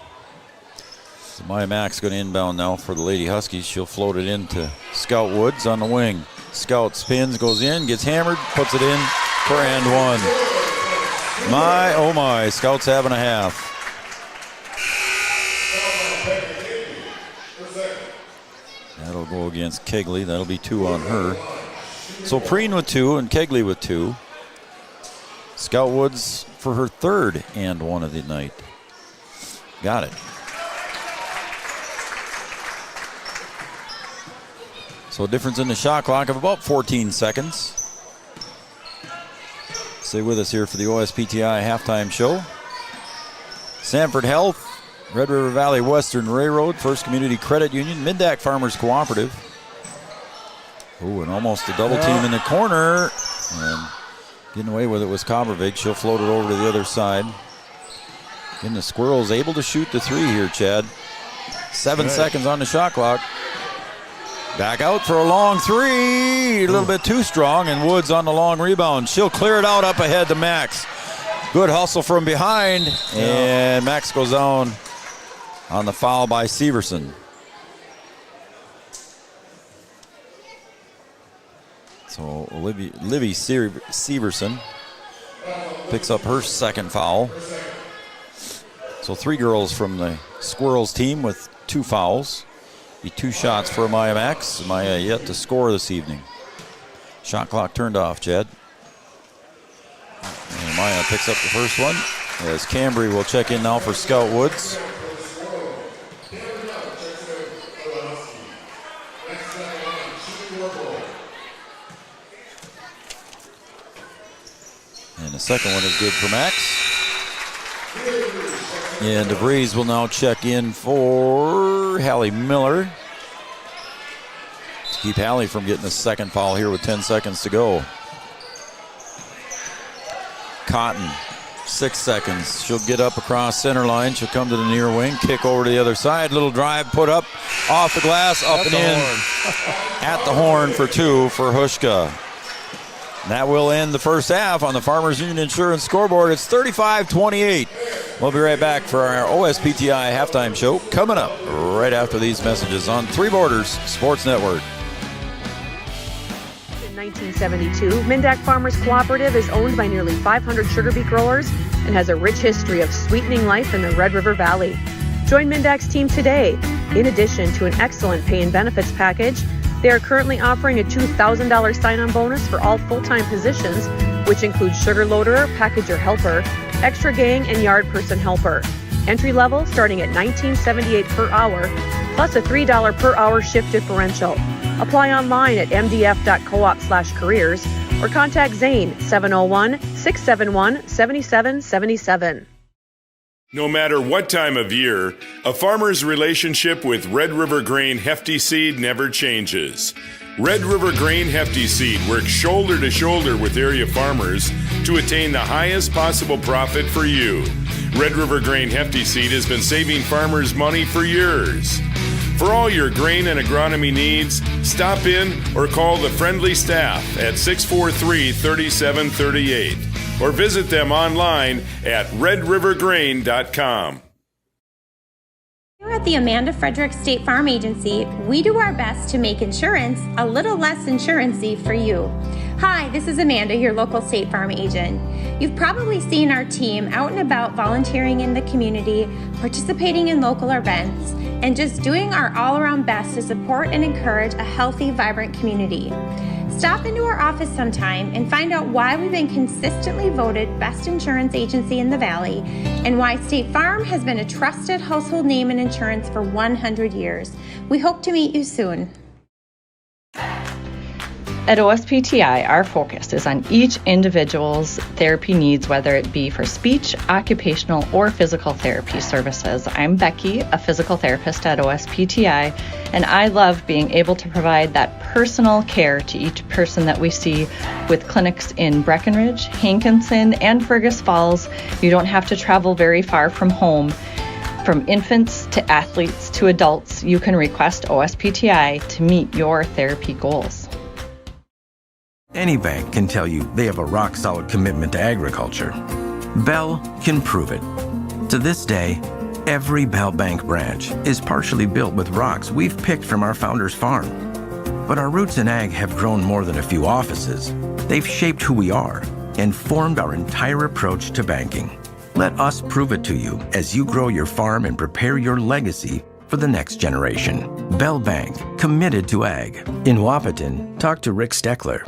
So Maya Mack's going to inbound now for the Lady Huskies. She'll float it into Scout Woods on the wing. Scout spins, goes in, gets hammered, puts it in for and 1. My, oh my, Scout's having a half. That'll go against Kegley. That'll be 2 on her. So Preen with 2 and Kegley with 2. Scout Woods for her 3rd and 1 of the night. Got it. So a difference in the shot clock of about 14 seconds. Stay with us here for the OSPTI halftime show. Sanford Health, Red River Valley Western Railroad, First Community Credit Union, Middack Farmers Cooperative. Oh, and almost a double team in the corner. And getting away with it was Kobervig. She'll float it over to the other side. And the Squirrels able to shoot the 3 here, Chad. 7 seconds on the shot clock. Back out for a long 3. A little bit too strong, and Woods on the long rebound. She'll clear it out up ahead to Max. Good hustle from behind, and Max goes down on the foul by Severson. So Livy Severson picks up her second foul. So 3 girls from the Squirrels team with 2 fouls. Be 2 shots for Maya Max. Maya yet to score this evening. Shot clock turned off, Jed. And Maya picks up the first one as Cambry will check in now for Scout Woods. And the second one is good for Max. And DeVries will now check in for Hallie Miller to keep Hallie from getting the second foul here with 10 seconds to go. Cotton, 6 seconds. She'll get up across center line. She'll come to the near wing, kick over to the other side. Little drive, put up, off the glass, up and in. At the horn for 2 for Huska. And that will end the first half on the Farmers Union Insurance scoreboard. It's 35-28. We'll be right back for our OSPTI halftime show coming up right after these messages on Three Borders Sports Network. In 1972, Mindak Farmers Cooperative is owned by nearly 500 sugar beet growers and has a rich history of sweetening life in the Red River Valley. Join Mindak's team today. In addition to an excellent pay and benefits package, they are currently offering a $2,000 sign-on bonus for all full-time positions, which includes sugar loader, packager helper, extra gang, and yard person helper. Entry level starting at $19.78 per hour, plus a $3 per hour shift differential. Apply online at mdf.coop/careers or contact Zane 701-671-7777. No matter what time of year, a farmer's relationship with Red River Grain Hefty Seed never changes. Red River Grain Hefty Seed works shoulder to shoulder with area farmers to attain the highest possible profit for you. Red River Grain Hefty Seed has been saving farmers money for years. For all your grain and agronomy needs, stop in or call the friendly staff at 643-3738 or visit them online at redrivergrain.com. Here at the Amanda Frederick State Farm Agency, we do our best to make insurance a little less insurance-y for you. Hi, this is Amanda, your local State Farm agent. You've probably seen our team out and about volunteering in the community, participating in local events, and just doing our all-around best to support and encourage a healthy, vibrant community. Stop into our office sometime and find out why we've been consistently voted best insurance agency in the Valley and why State Farm has been a trusted household name in insurance for 100 years. We hope to meet you soon. At OSPTI, our focus is on each individual's therapy needs, whether it be for speech, occupational, or physical therapy services. I'm Becky, a physical therapist at OSPTI, and I love being able to provide that personal care to each person that we see with clinics in Breckenridge, Hankinson, and Fergus Falls. You don't have to travel very far from home. From infants to athletes to adults, you can request OSPTI to meet your therapy goals. Any bank can tell you they have a rock-solid commitment to agriculture. Bell can prove it. To this day, every Bell Bank branch is partially built with rocks we've picked from our founder's farm. But our roots in ag have grown more than a few offices. They've shaped who we are and formed our entire approach to banking. Let us prove it to you as you grow your farm and prepare your legacy for the next generation. Bell Bank, committed to ag. In Wahpeton, talk to Rick Steckler.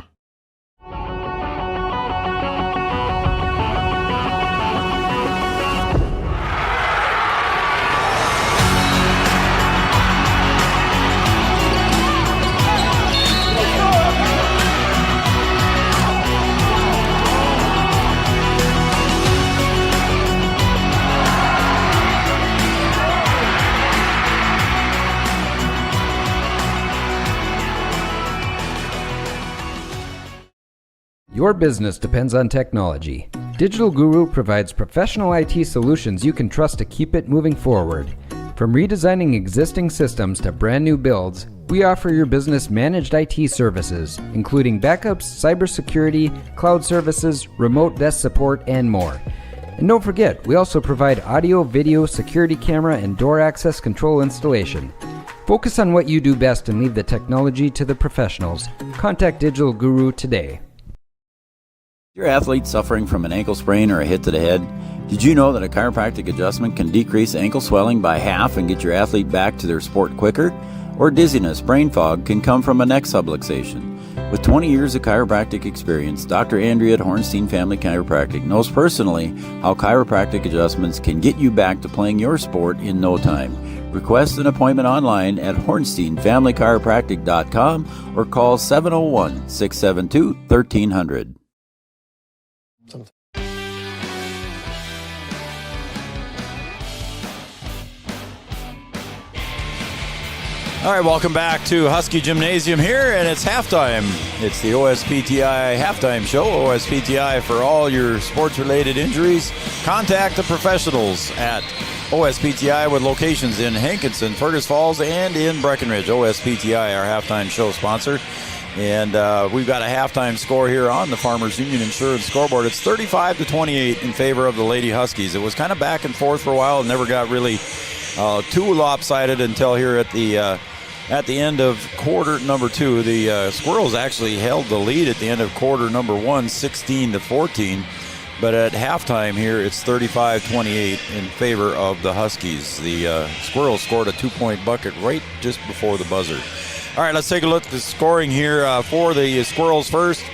Your business depends on technology. Digital Guru provides professional IT solutions you can trust to keep it moving forward. From redesigning existing systems to brand new builds, we offer your business managed IT services, including backups, cybersecurity, cloud services, remote desk support, and more. And don't forget, we also provide audio, video, security camera, and door access control installation. Focus on what you do best and leave the technology to the professionals. Contact Digital Guru today. Your athlete suffering from an ankle sprain or a hit to the head? Did you know that a chiropractic adjustment can decrease ankle swelling by half and get your athlete back to their sport quicker? Or dizziness, brain fog can come from a neck subluxation. With 20 years of chiropractic experience, Dr. Andrea at Hornstein Family Chiropractic knows personally how chiropractic adjustments can get you back to playing your sport in no time. Request an appointment online at hornsteinfamilychiropractic.com or call 701-672-1300. All right, welcome back to Husky Gymnasium here, and it's halftime. It's the OSPTI halftime show. OSPTI for all your sports-related injuries. Contact the professionals at OSPTI with locations in Hankinson, Fergus Falls, and in Breckenridge. OSPTI, our halftime show sponsor. And we've got a halftime score here on the Farmers Union Insurance scoreboard. It's 35-28 in favor of the Lady Huskies. It was kind of back and forth for a while and never got really too lopsided until here at the end of quarter number 2. The Squirrels actually held the lead at the end of quarter number 1, 16-14. But at halftime here, it's 35-28 in favor of the Huskies. The Squirrels scored a 2-point bucket right just before the buzzer. All right, let's take a look at the scoring here for the Squirrels first.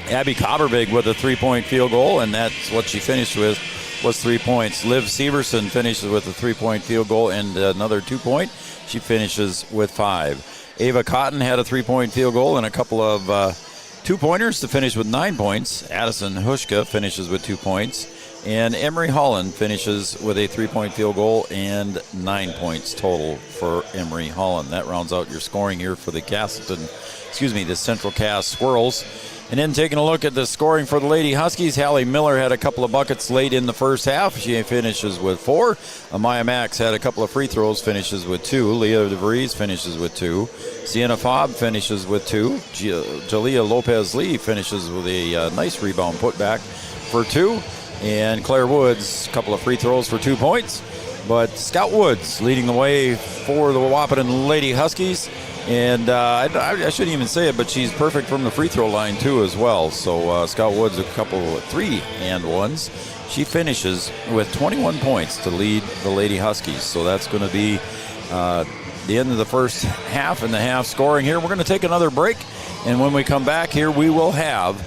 Abby Copperbig with a 3-point field goal, and that's what she finished with, was 3 points. Liv Severson finishes with a 3-point field goal and another 2-point. She finishes with 5. Ava Cotton had a 3-point field goal and a couple of 2-pointers to finish with 9 points. Addison Hushka finishes with 2 points. And Emery Holland finishes with a 3-point field goal and 9 points total for Emery Holland. That rounds out your scoring here for the the Central Cass Squirrels. And then taking a look at the scoring for the Lady Huskies, Hallie Miller had a couple of buckets late in the first half. She finishes with 4. Amaya Max had a couple of free throws, finishes with 2. Leah DeVries finishes with 2. Sienna Fobb finishes with 2. Jalea Lopez-Lee finishes with a nice rebound putback for 2. And Claire Woods, a couple of free throws for 2 points. But Scout Woods leading the way for the Wahpeton Lady Huskies. And I shouldn't even say it, but she's perfect from the free throw line, too, as well. So Scout Woods, a couple of 3-and-1s. She finishes with 21 points to lead the Lady Huskies. So that's going to be the end of the first half and the half scoring here. We're going to take another break. And when we come back here, we will have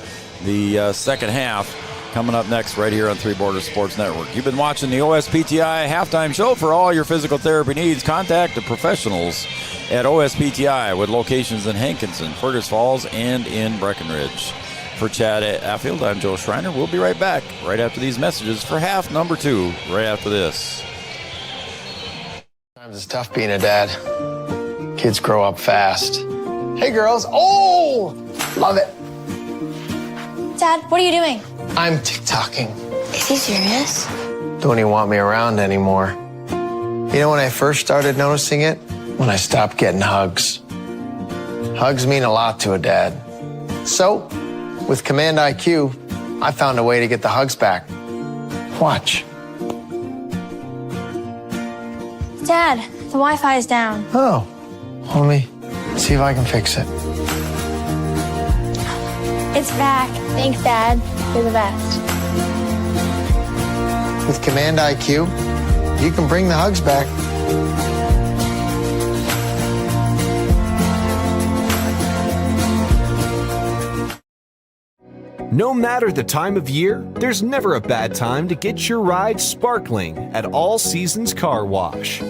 the second half coming up next right here on Three Borders Sports Network. You've been watching the OSPTI halftime show. For all your physical therapy needs, contact the professionals at OSPTI with locations in Hankinson, Fergus Falls, and in Breckenridge. For Chad Affield, I'm Joe Schreiner. We'll be right back right after these messages for half number 2, right after this. Sometimes it's tough being a dad. Kids grow up fast. Hey, girls. Oh, love it. Dad, what are you doing? I'm TikToking. Is he serious? Don't even want me around anymore. You know when I first started noticing it? When I stopped getting hugs. Hugs mean a lot to a dad. So, with Command IQ, I found a way to get the hugs back. Watch. Dad, the Wi-Fi is down. Oh, let me see if I can fix it. It's back. Thanks, Dad. You're the best. With Command IQ, you can bring the hugs back. No matter the time of year, there's never a bad time to get your ride sparkling at All Seasons Car Wash.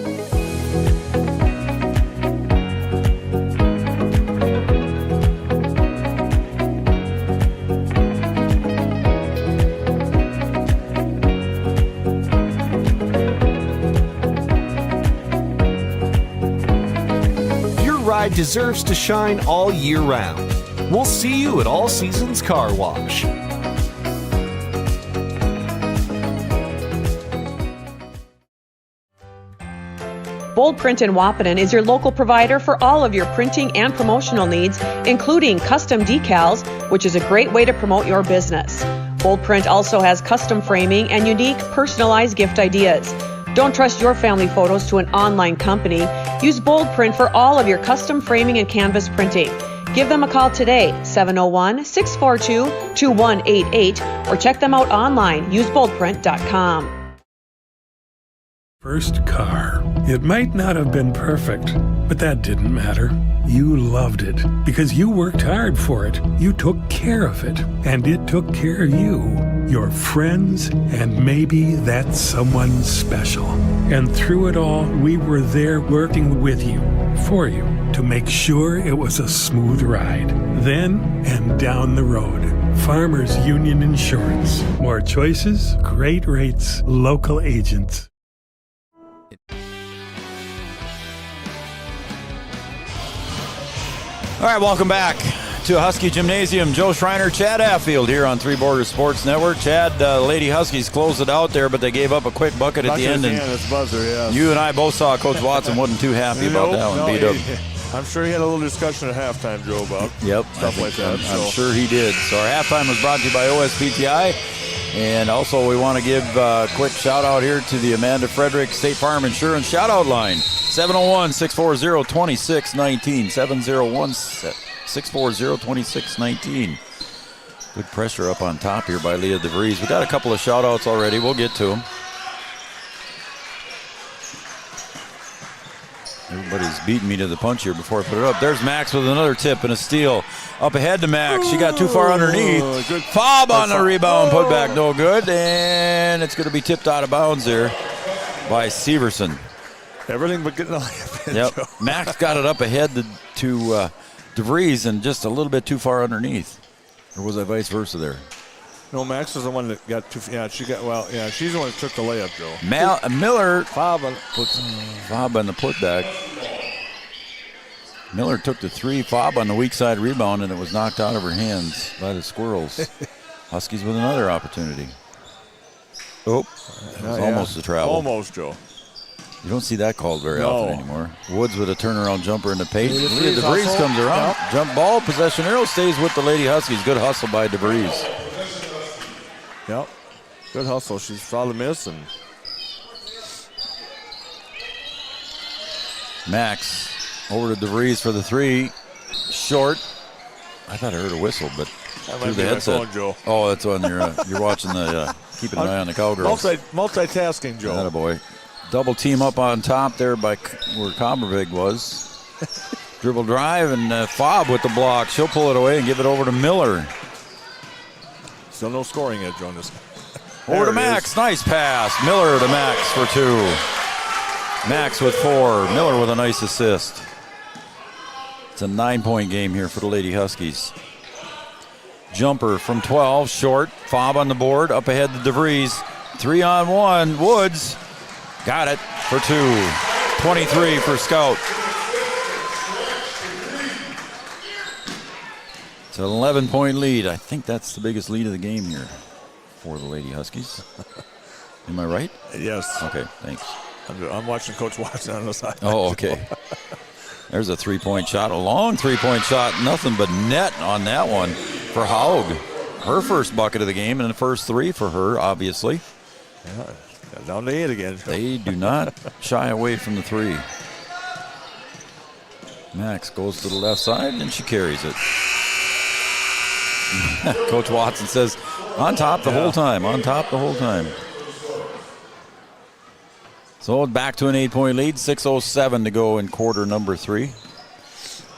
Your ride deserves to shine all year round. We'll see you at All Seasons Car Wash. Bold Print in Wahpeton is your local provider for all of your printing and promotional needs, including custom decals, which is a great way to promote your business. Bold Print also has custom framing and unique, personalized gift ideas. Don't trust your family photos to an online company. Use Bold Print for all of your custom framing and canvas printing. Give them a call today, 701-642-2188, or check them out online, useboldprint.com. First car. It might not have been perfect, but that didn't matter. You loved it because you worked hard for it. You took care of it, and it took care of you, your friends, and maybe that someone special. And through it all, we were there working with you, for you, to make sure it was a smooth ride. Then and down the road. Farmers Union Insurance. More choices, great rates, local agents. All right, welcome back to Husky Gymnasium. Joe Schreiner, Chad Affield here on Three Borders Sports Network. Chad, Lady Huskies closed it out there, but they gave up a quick bucket at the end. And it's buzzer, yeah. You and I both saw Coach Watson wasn't too happy about that one. Beat up. I'm sure he had a little discussion at halftime, Joe, about stuff like that. I'm sure he did. So our halftime was brought to you by OSPTI. And also we want to give a quick shout out here to the Amanda Frederick State Farm Insurance shout out line. 701-640-2619. 701-640-2619. Good pressure up on top here by Leah DeVries. We got a couple of shout outs already. We'll get to them. Everybody's beating me to the punch here before I put it up. There's Max with another tip and a steal. Up ahead to Max. She got too far underneath. Good. Fob on the rebound. Put back no good. And it's going to be tipped out of bounds there by Severson. Everything but getting a layup in. Yep. Joe. Max got it up ahead to DeVries and just a little bit too far underneath. Or was that vice versa there? No, Max was the one that got too. Yeah, she's the one that took the layup, Joe. Miller fob on the putback. Miller took the three, fob on the weak side rebound, and it was knocked out of her hands by the Squirrels. Huskies with another opportunity. Oh, it was almost a travel. Almost, Joe. You don't see that called very often anymore. Woods with a turnaround jumper in the paint. Leah DeVries comes around. Yep. Jump ball, possession arrow stays with the Lady Huskies. Good hustle by DeVries. Yep. Good hustle. She's fouled a miss. And Max over to DeVries for the three. Short. I thought I heard a whistle, but through the headset. Phone, Joe. Oh, that's on your. You're watching the. Keeping an eye on the Cowgirls. Multitasking, Joe. Attaboy. Double team up on top there by where Combervig was. Dribble drive and fob with the block. She'll pull it away and give it over to Miller. Still no scoring yet, Jonas. Over to Max. Nice pass. Miller to Max for two. Max with four. Miller with a nice assist. It's a 9-point game here for the Lady Huskies. Jumper from 12. Short. Fob on the board. Up ahead to DeVries. 3-on-1. Woods. Got it for two. 23 for Scout. It's an 11-point lead. I think that's the biggest lead of the game here for the Lady Huskies. Am I right? Yes. Okay, thanks. I'm watching Coach Watson on the side. Oh, okay. There's a three-point shot, a long three-point shot. Nothing but net on that one for Haug. Her first bucket of the game and the first three for her, obviously. Yeah, down to 8 again. They do not shy away from the three. Max goes to the left side and she carries it. Coach Watson says, on top the whole time, on top the whole time. So back to an 8-point lead, 6:07 to go in quarter number 3.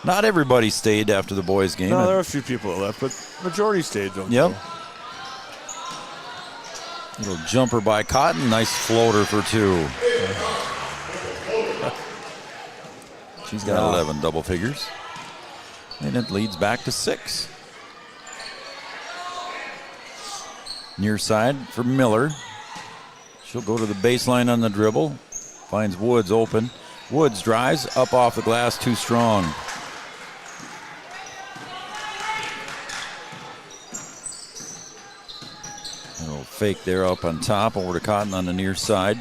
Not everybody stayed after the boys' game. No, there are a few people that left, but majority stayed, don't Yep. they? Little jumper by Cotton, nice floater for two. She's got 11 double figures. And it leads back to 6. Near side for Miller. She'll go to the baseline on the dribble. Finds Woods open. Woods drives up off the glass, too strong. A little fake there up on top, over to Cotton on the near side.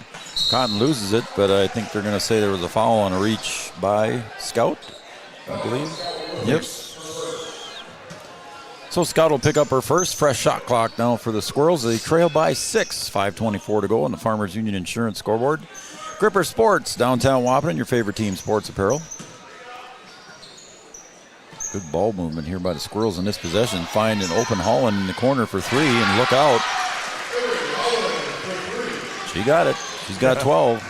Cotton loses it, but I think they're going to say there was a foul on a reach by Scout, I believe. Yep. So Scott will pick up her first. Fresh shot clock now for the Squirrels. They trail by 6. 5:24 to go on the Farmers Union Insurance scoreboard. Gripper Sports, downtown Wahpeton, your favorite team sports apparel. Good ball movement here by the Squirrels in this possession. Find an open Holland in the corner for 3, and look out. She got it. She's got 12.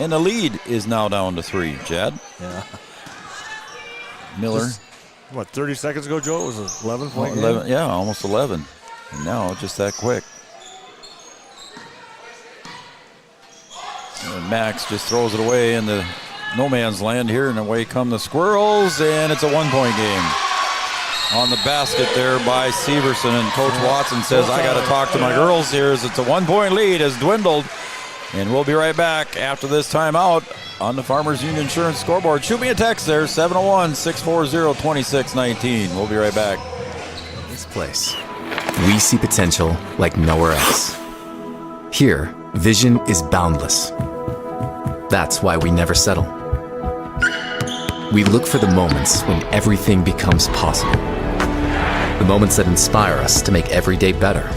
And the lead is now down to 3, Chad. Yeah. Miller. Just, 30 seconds ago, Joe? It was an 11-point game? 11, yeah, almost 11. And now just that quick. And Max just throws it away in the no man's land here, and away come the Squirrels, and it's a 1-point game. On the basket there by Severson, and Coach Watson says, I got to talk to my girls here as it's a 1-point lead has dwindled. And we'll be right back after this timeout on the Farmers Union Insurance scoreboard. Shoot me a text there, 701-640-2619. We'll be right back. This place, we see potential like nowhere else. Here, vision is boundless. That's why we never settle. We look for the moments when everything becomes possible. The moments that inspire us to make every day better.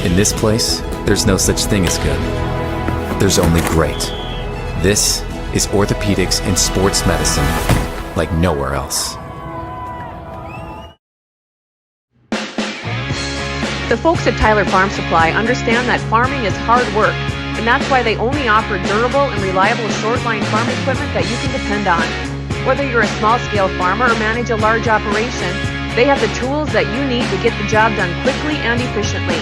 In this place, there's no such thing as good. There's only great. This is orthopedics and sports medicine like nowhere else. The folks at Tyler Farm Supply understand that farming is hard work, and that's why they only offer durable and reliable short-line farm equipment that you can depend on. Whether you're a small-scale farmer or manage a large operation, they have the tools that you need to get the job done quickly and efficiently.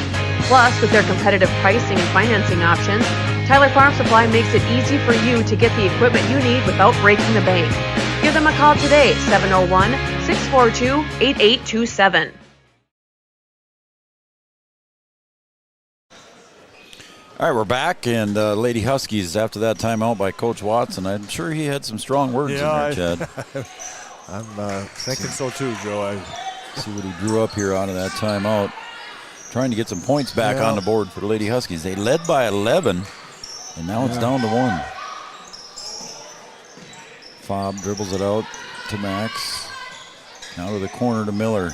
Plus, with their competitive pricing and financing options, Tyler Farm Supply makes it easy for you to get the equipment you need without breaking the bank. Give them a call today, 701-642-8827. All right, we're back, and Lady Huskies, after that timeout by Coach Watson, I'm sure he had some strong words in there, Chad. I'm thinking so too, Joe. See what he drew up here out of that timeout. Trying to get some points back on the board for the Lady Huskies. They led by 11, and now it's down to 1. Fobb dribbles it out to Max. Now to the corner to Miller.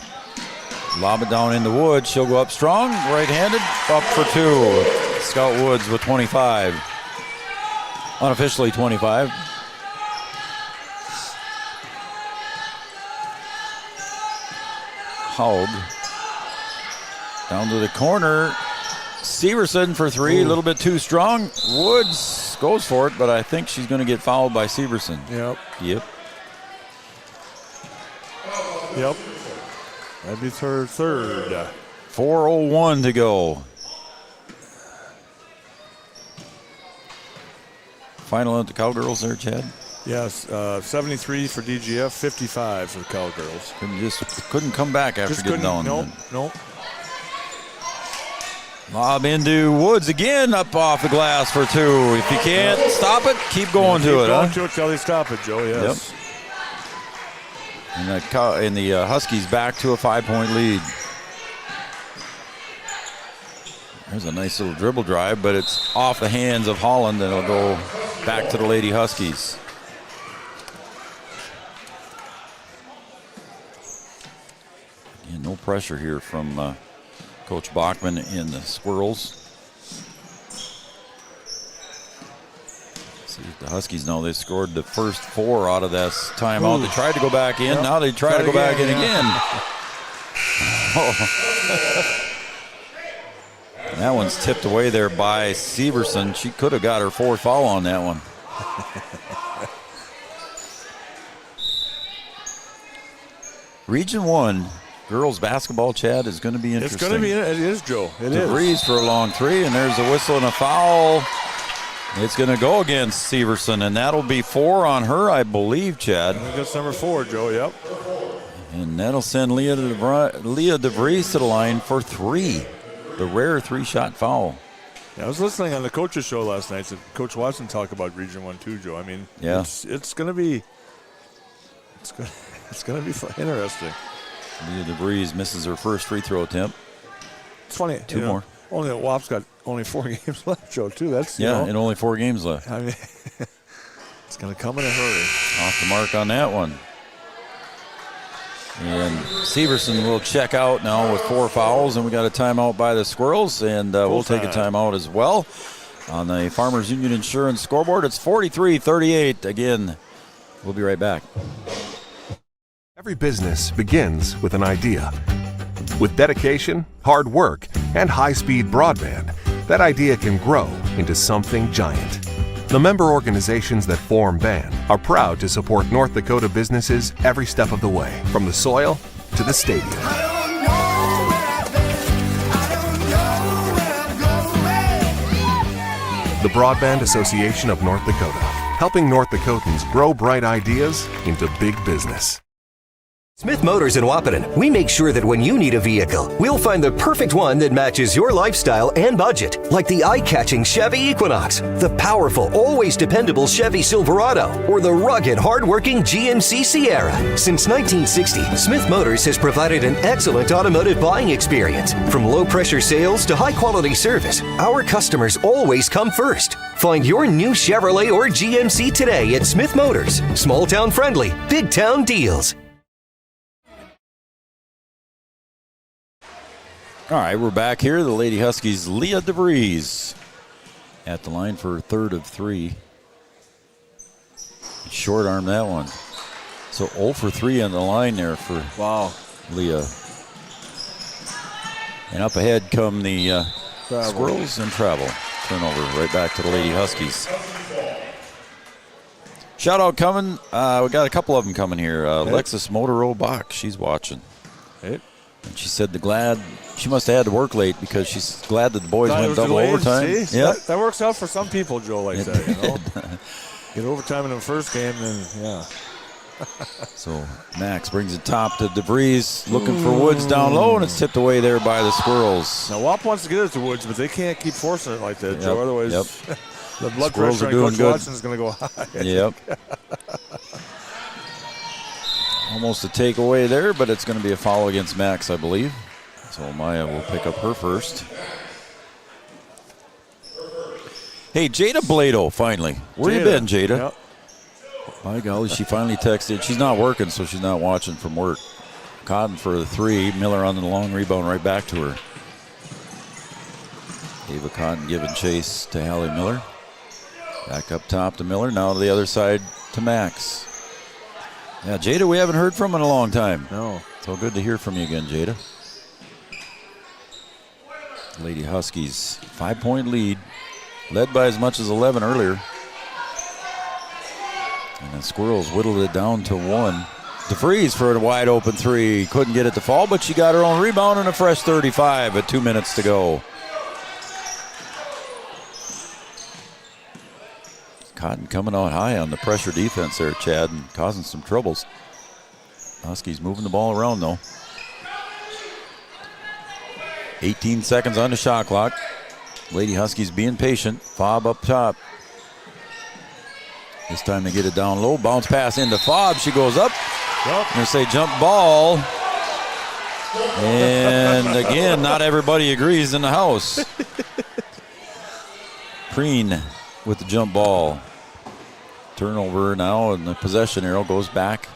Lob it down in the Woods. She'll go up strong, right-handed, up for 2. Scout Woods with 25. Unofficially 25. Haug. Down to the corner. Severson for 3, a little bit too strong. Woods goes for it, but I think she's going to get fouled by Severson. Yep. That'd be her third. 4:01 to go. Final at the Cowgirls there, Chad? Yes, 73 for DGF, 55 for the Cowgirls. Couldn't come back after getting down. Nope. Lob into Woods again, up off the glass for 2. If you can't stop it, keep going to it. Keep going to it till they stop it, Joe, yes. Yep. And the Huskies back to a 5-point lead. There's a nice little dribble drive, but it's off the hands of Holland, and it'll go back to the Lady Huskies. Again, no pressure here from Coach Bachman in the Squirrels. See if the Huskies know they scored the first 4 out of that timeout. They tried to go back in. Now they try to go back in again. And that one's tipped away there by Severson. She could have got her 4th foul on that one. Region 1 girls basketball, Chad, is going to be interesting. It's going to be, it is, Joe. It is. DeVries for a long 3, and there's a whistle and a foul. It's going to go against Severson, and that'll be 4 on her, I believe, Chad. I think that's number 4, Joe, yep. And that'll send Leah DeVries to the line for 3. The rare 3-shot foul. Yeah, I was listening on the coaches show last night. So Coach Watson talked about Region 1 too, Joe. I mean, it's going to be interesting. Leah DeVries misses her first free throw attempt. It's funny. 2 more. Only WAP's got only 4 games left, Joe. Too. That's and only 4 games left. I mean, it's going to come in a hurry. Off the mark on that one. And Severson will check out now with 4 fouls, and we got a timeout by the Squirrels, and we'll take a timeout as well. On the Farmers Union Insurance scoreboard, it's 43-38. Again, we'll be right back. Every business begins with an idea. With dedication, hard work, and high-speed broadband, that idea can grow into something giant. The member organizations that form BAN are proud to support North Dakota businesses every step of the way, from the soil to the stadium. The Broadband Association of North Dakota, helping North Dakotans grow bright ideas into big business. Smith Motors in Wahpeton, we make sure that when you need a vehicle, we'll find the perfect one that matches your lifestyle and budget. Like the eye-catching Chevy Equinox, the powerful, always dependable Chevy Silverado, or the rugged, hard-working GMC Sierra. Since 1960, Smith Motors has provided an excellent automotive buying experience. From low-pressure sales to high-quality service, our customers always come first. Find your new Chevrolet or GMC today at Smith Motors. Small-town friendly, big-town deals. All right, we're back here. The Lady Huskies' Leah DeVries at the line for 3rd of 3. Short arm that one. So 0 for 3 on the line there for Leah. And up ahead come the Squirrels and travel. Turnover right back to the Lady Huskies. Shout out coming. We got a couple of them coming here. Alexis Motoro Bach, she's watching. Hey. And she said she must have had to work late because she's glad that the boys went double overtime. Yep. That works out for some people, Joe, like that, you know. Get overtime in the first game, then, yeah. So Max brings it top to DeVries, looking for Woods down low, and it's tipped away there by the Squirrels. Now, WAP wants to get it to Woods, but they can't keep forcing it like that, Joe. Otherwise, the blood Squirrels pressure on Coach Watson is going to go high. Yep. Almost a takeaway there, but it's going to be a foul against Max, I believe. So Maya will pick up her first. Hey, Jada Blado, finally. Where you been, Jada? Yep. By golly, she finally texted. She's not working, so she's not watching from work. Cotton for the 3. Miller on the long rebound right back to her. Ava Cotton giving chase to Hallie Miller. Back up top to Miller. Now to the other side to Max. Yeah, Jada, we haven't heard from in a long time. No. So good to hear from you again, Jada. Lady Huskies, 5-point lead. Led by as much as 11 earlier. And the Squirrels whittled it down to 1. DeVries for a wide open 3. Couldn't get it to fall, but she got her own rebound and a fresh 35 with 2 minutes to go. Cotton coming out high on the pressure defense there, Chad, and causing some troubles. Huskies moving the ball around, though. 18 seconds on the shot clock. Lady Huskies being patient. Fob up top. This time they get it down low. Bounce pass into Fob. She goes up. I'm going to say jump ball. And again, not everybody agrees in the house. Preen with the jump ball. Turnover now, and the possession arrow goes back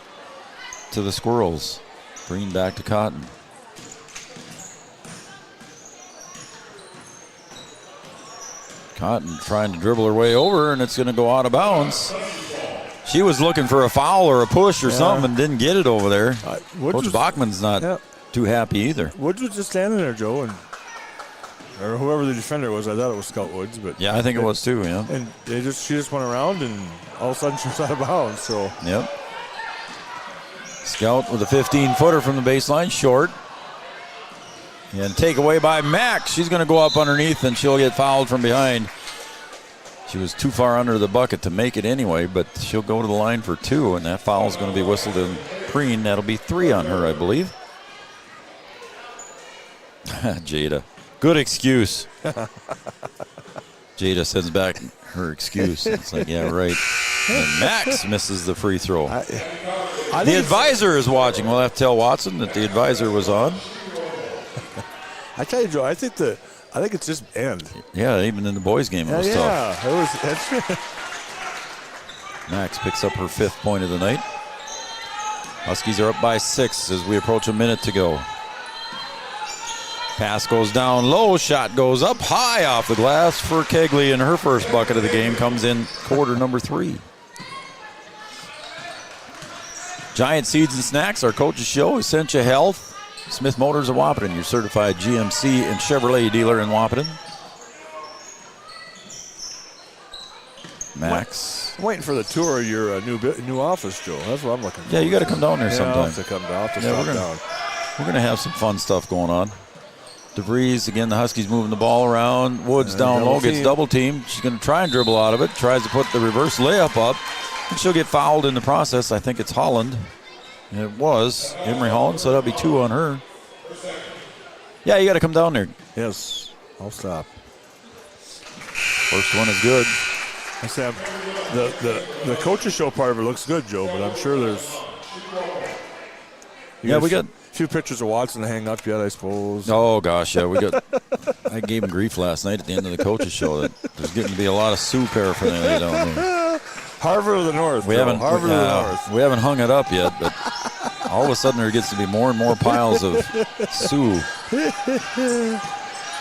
to the Squirrels. Preen back to Cotton. Cotton trying to dribble her way over, and it's going to go out of bounds. She was looking for a foul or a push or something and didn't get it over there. Coach Bachman's not too happy either. Woods was just standing there, Joe, and or whoever the defender was. I thought it was Scout Woods, but yeah, I think it was too. Yeah, and she just went around, and all of a sudden she was out of bounds. So yep. Scout with a 15-footer from the baseline, short. And take away by Max. She's going to go up underneath, and she'll get fouled from behind. She was too far under the bucket to make it anyway, but she'll go to the line for 2, and that foul is going to be whistled in Preen. That'll be 3 on her, I believe. Jada. Good excuse. Jada sends back her excuse. It's like, yeah, right. And Max misses the free throw. The advisor is watching. We'll have to tell Watson that the advisor was on. I tell you, Joe, I think it's just end. Yeah, even in the boys' game, it was tough. Yeah, Max picks up her 5th point of the night. Huskies are up by 6 as we approach a minute to go. Pass goes down low, shot goes up high off the glass for Kegley, and her first bucket of the game comes in quarter number 3. Giant Seeds and Snacks, our coach's show, Essentia Health, Smith Motors of Wahpeton, your certified GMC and Chevrolet dealer in Wahpeton. Max. I'm waiting for the tour of your new office, Joe. That's what I'm looking for. Yeah, you got to come down there sometime. I'll have to come down. I'll have to stop down. We're going to have some fun stuff going on. DeVries, again, the Huskies moving the ball around. Woods down low, gets double teamed. She's going to try and dribble out of it. Tries to put the reverse layup up. And she'll get fouled in the process. I think it's Holland. And it was Emery Holland, so that'll be 2 on her. Yeah, you got to come down there. Yes, I'll stop. First one is good. I said the coach's show part of it looks good, Joe, but I'm sure there's. We got a few pictures of Watson to hang up yet, I suppose. Oh gosh, yeah, we got. I gave him grief last night at the end of the coach's show that there's getting to be a lot of Sioux paraphernalia down there. Harvard of the North. Harvard of the North. We haven't hung it up yet, but all of a sudden there gets to be more and more piles of Sioux.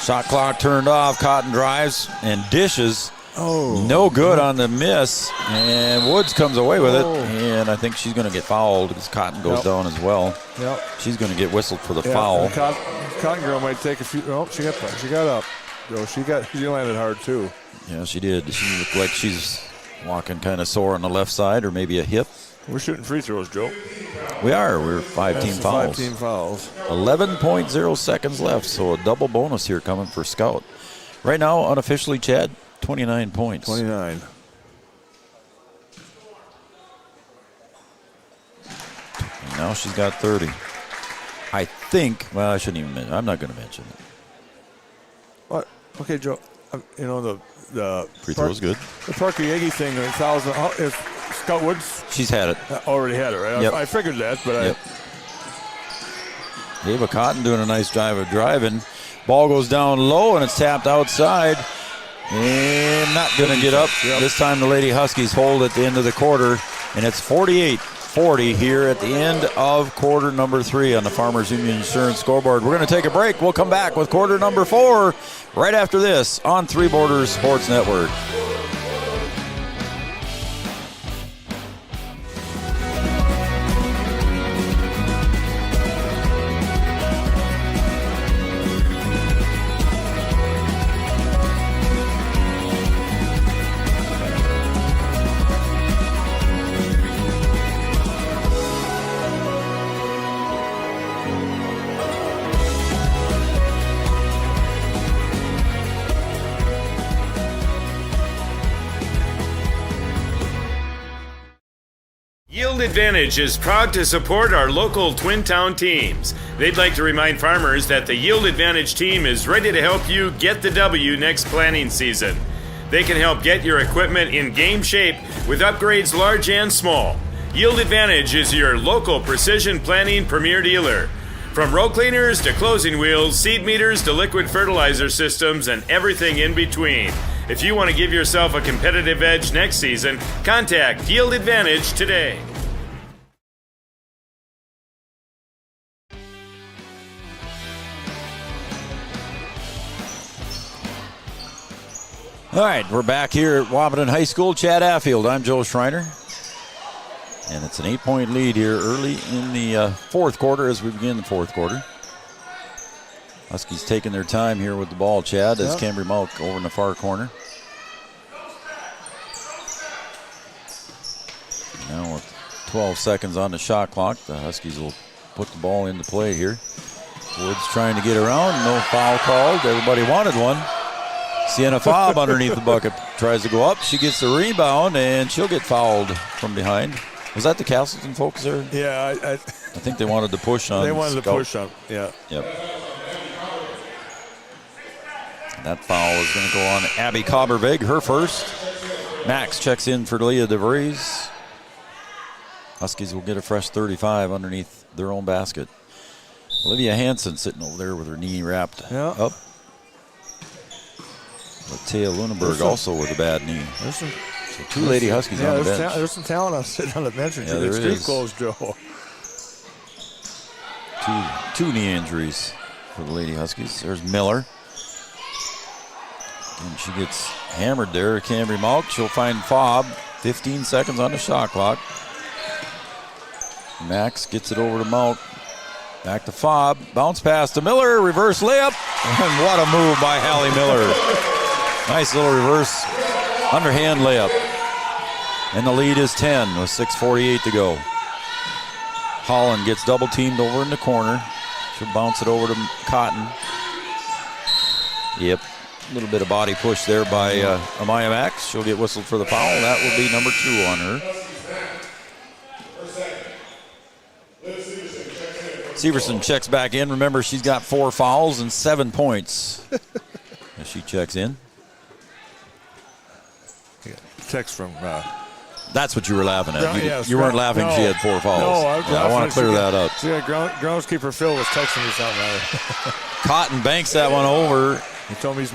Shot clock turned off. Cotton drives and dishes. Oh, no good on the miss, and Woods comes away with it, and I think she's going to get fouled because Cotton goes down as well. Yep. She's going to get whistled for the foul. Cotton girl might take a few. Oh, she got up. No, she landed hard too. Yeah, she did. She looked like she's walking kind of sore on the left side, or maybe a hip. We're shooting free throws, Joe. We are. We're 5-team fouls. 5-team fouls. 11.0 seconds left, so a double bonus here coming for Scout. Right now, unofficially, Chad, 29 points. 29. And now she's got 30. I think, well, I shouldn't even mention. I'm not going to mention it. What? Okay, Joe. The free throw's good. The Parker Yegi thing, 1,000. If Scout Woods. She's had it. Already had it, right? Yep. I figured that, but yep. Ava Cotton doing a nice drive of driving. Ball goes down low, and it's tapped outside. And not going to get up. Yep. This time the Lady Huskies hold at the end of the quarter, and it's 48-40 here at the end of quarter number 3 on the Farmers Union Insurance scoreboard. We're going to take a break. We'll come back with quarter number 4 right after this on Three Borders Sports Network. Yield Advantage is proud to support our local Twin Town teams. They'd like to remind farmers that the Yield Advantage team is ready to help you get the W next planting season. They can help get your equipment in game shape with upgrades large and small. Yield Advantage is your local precision planting premier dealer. From row cleaners to closing wheels, seed meters to liquid fertilizer systems, and everything in between. If you want to give yourself a competitive edge next season, contact Yield Advantage today. All right, we're back here at Wahpeton High School. Chad Affield, I'm Joe Schreiner. And it's an 8-point lead here early in the fourth quarter as we begin the fourth quarter. Huskies taking their time here with the ball, Chad, as Cambry Malk over in the far corner. Now with 12 seconds on the shot clock, the Huskies will put the ball into play here. Woods trying to get around, no foul called. Everybody wanted one. Sienna Fobb underneath the bucket tries to go up. She gets the rebound, and she'll get fouled from behind. Was that the Castleton folks there? Yeah, I think they wanted to push on. They wanted Scout. to push on. Yeah. Yep. That foul is going to go on Abby Cobbervig, her first. Max checks in for Leah DeVries. Huskies will get a fresh 35 underneath their own basket. Olivia Hansen sitting over there with her knee wrapped up. Thea Lunenberg also with a bad knee. So two Lady Huskies on the bench. There's some talent sitting on the bench. Yeah, there street is. clothes, Joe. Two knee injuries for the Lady Huskies. There's Miller. And she gets hammered there. Cambry Malk. She'll find Fobb. 15 seconds on the shot clock. Max gets it over to Malk. Back to Fobb. Bounce pass to Miller. Reverse layup. And what a move by Hallie Miller. Nice little reverse underhand layup. And the lead is 10 with 6:48 to go. Holland gets double teamed over in the corner. She'll bounce it over to Cotton. Yep. A little bit of body push there by Amaya Max. She'll get whistled for the foul. That will be number 2 on her. Severson checks back in. Remember, she's got 4 fouls and 7 points as she checks in. Text from... That's what you were laughing at. Yes, you weren't laughing she had 4 fouls. No, I want to clear that up. Yeah, groundskeeper Phil was texting me something. Cotton banks that one over. He told me he's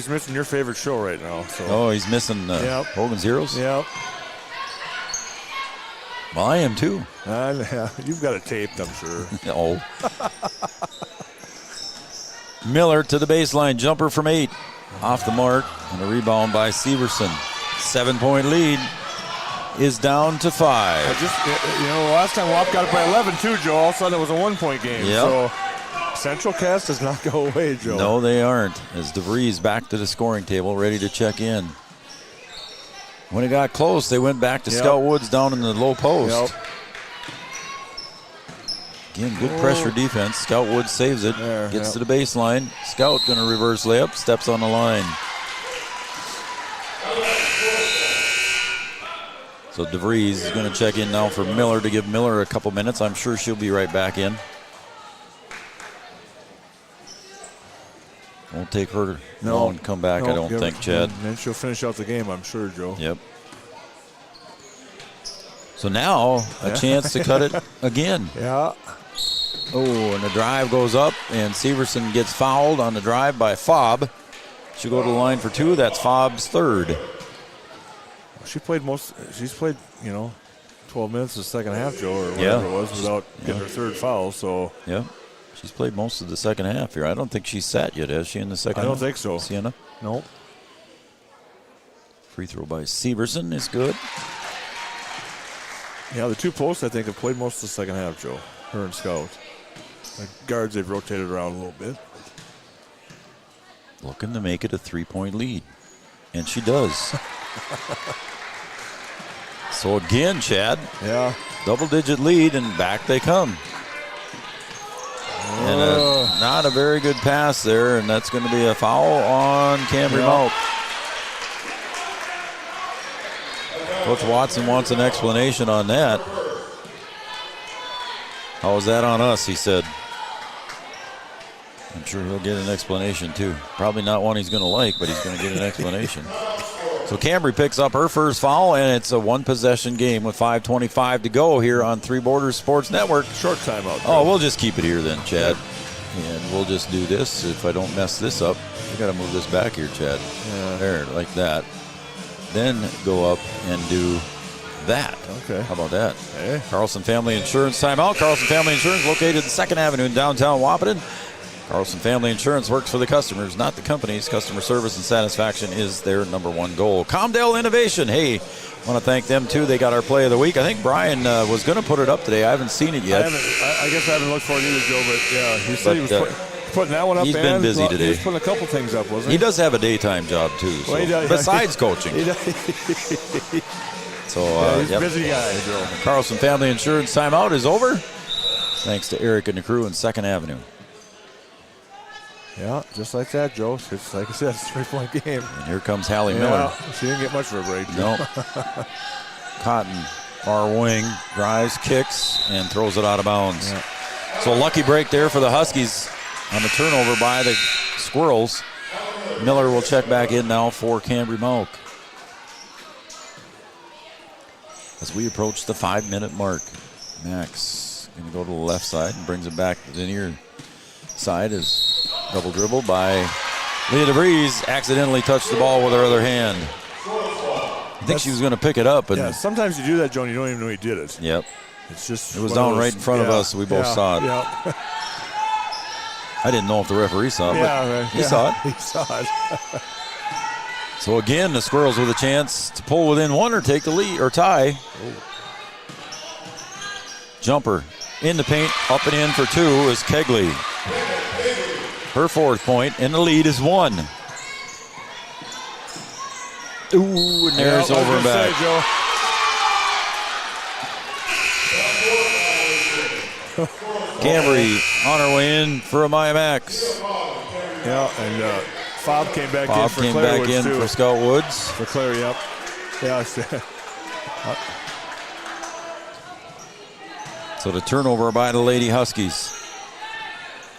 missing your favorite show right now. So. Oh, he's missing Hogan's Heroes? Yep. Well, I am too. You've got it taped, I'm sure. Oh. Miller to the baseline. Jumper from 8. Off the mark. And a rebound by Severson. 7-point lead is down to 5. Last time Wap got it by 11 too, Joe. All of a sudden it was a 1-point game. Yep. So Central Cast does not go away, Joe. No, they aren't. As DeVries back to the scoring table, ready to check in. When it got close, they went back to Scout Woods down in the low post. Again, good pressure defense. Scout Woods saves it. Gets to the baseline. Scout going to reverse layup. Steps on the line. So DeVries is going to check in now for Miller to give Miller a couple minutes. I'm sure she'll be right back in. Won't take her long to come back, I don't think, Chad. And then she'll finish out the game, I'm sure, Joe. Yep. So now a chance to cut it again. Yeah. Oh, and the drive goes up, and Severson gets fouled on the drive by Fobb. She'll go to the line for 2. That's Fobb's 3rd. She's played 12 minutes of the second half, Joe, or whatever it was, without getting her 3rd foul. So yeah, she's played most of the second half here. I don't think she's sat yet, has she, in the second half? I don't think so. Sienna? Nope. Free throw by Severson is good. Yeah, the 2 posts, I think, have played most of the second half, Joe. Her and Scout. Like guards, they've rotated around a little bit. Looking to make it a 3-point lead. And she does. So again, Chad. Yeah. Double-digit lead, and back they come. And not a very good pass there, and that's going to be a foul on Cambry Malk. Coach Watson wants an explanation on that. How is that on us, he said. I'm sure he'll get an explanation, too. Probably not one he's going to like, but he's going to get an explanation. So Cambry picks up her first foul, and it's a 1-possession game with 5:25 to go here on Three Borders Sports Network. Short timeout. Oh, we'll just keep it here then, Chad. And we'll just do this. If I don't mess this up, we got to move this back here, Chad. Yeah. There, like that. Then go up and do that. Okay. How about that? Hey. Carlson Family Insurance timeout. Carlson Family Insurance located at 2nd Avenue in downtown Wahpeton. Carlson Family Insurance works for the customers, not the companies. Customer service and satisfaction is their #1 goal. Comdale Innovation. Hey, want to thank them, too. They got our play of the week. I think Brian was going to put it up today. I haven't seen it yet. I guess I haven't looked for it either, Joe, but yeah, he said he was putting that one up. He's been busy today. He was putting a couple things up, wasn't he? He does have a daytime job, too, so, Well, he does, besides coaching. So, he's a busy guy, Joe. Carlson Family Insurance timeout is over. Thanks to Eric and the crew in 2nd Avenue. Yeah, just like that, Joe. It's like I said, it's a 3-point game. And here comes Hallie Miller. She didn't get much of a break. No. Cotton, far wing, drives, kicks, and throws it out of bounds. Yeah. So a lucky break there for the Huskies on the turnover by the Squirrels. Miller will check back in now for Cambry Malk. As we approach the 5-minute mark, Max going to go to the left side and brings it back to the near side as double dribble by Leah DeVries. Accidentally touched the ball with her other hand. I think she was going to pick it up. Yeah, sometimes you do that, Joe, and you don't even know you did it. Yep. It's just it was down right in front of us. We both saw it. Yeah. I didn't know if the referee saw it, but he saw it. He saw it. So again, the Squirrels with a chance to pull within one or take the lead or tie. Jumper in the paint, up and in for two is Kegley. Her fourth point, and the lead is 1. Ooh, and there's over and back. Cambry on her way in for a Maya Max. Yeah, and Fob came back Bob in for came Claire back Woods in too. for Scout Woods. For Claire, yep. Yeah. So the turnover by the Lady Huskies.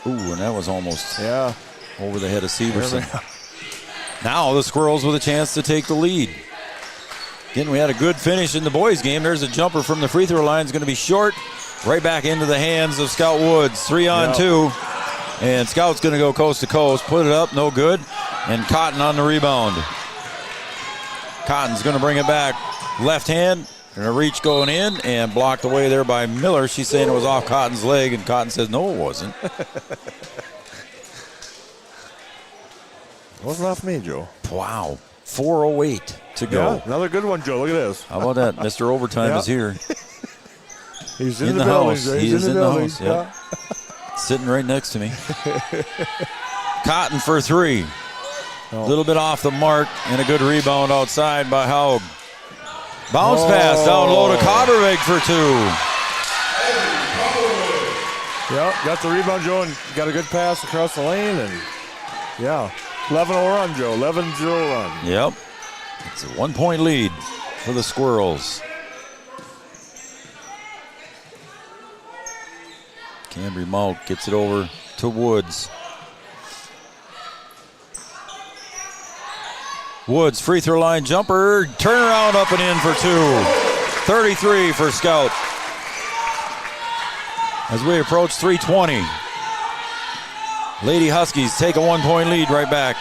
Ooh, and that was almost over the head of Severson. Now the Squirrels with a chance to take the lead. Again, we had a good finish in the boys' game. There's a jumper from the free throw line. It's going to be short. Right back into the hands of Scout Woods. 3-on-2. And Scout's going to go coast to coast. Put it up, no good. And Cotton on the rebound. Cotton's going to bring it back. Left hand. And a reach going in and blocked away there by Miller. She's saying it was off Cotton's leg, and Cotton says, no, it wasn't. It wasn't off me, Joe. Wow. 4:08 to go. Yeah, another good one, Joe. Look at this. How about that? Mr. Overtime is here. He's in the house. He's in the house. Yeah. Sitting right next to me. Cotton for 3. A little bit off the mark, and a good rebound outside by Haug. Bounce pass down low to Cottervig for 2. Yep, got the rebound, Joe, and got a good pass across the lane, and 11-0 run, Joe. 11-0 run. Yep. It's a 1-point lead for the Squirrels. Cambry Malt gets it over to Woods. Woods, free throw line jumper, turnaround up and in for 2. 33 for Scout. As we approach 3:20. Lady Huskies take a 1-point lead right back.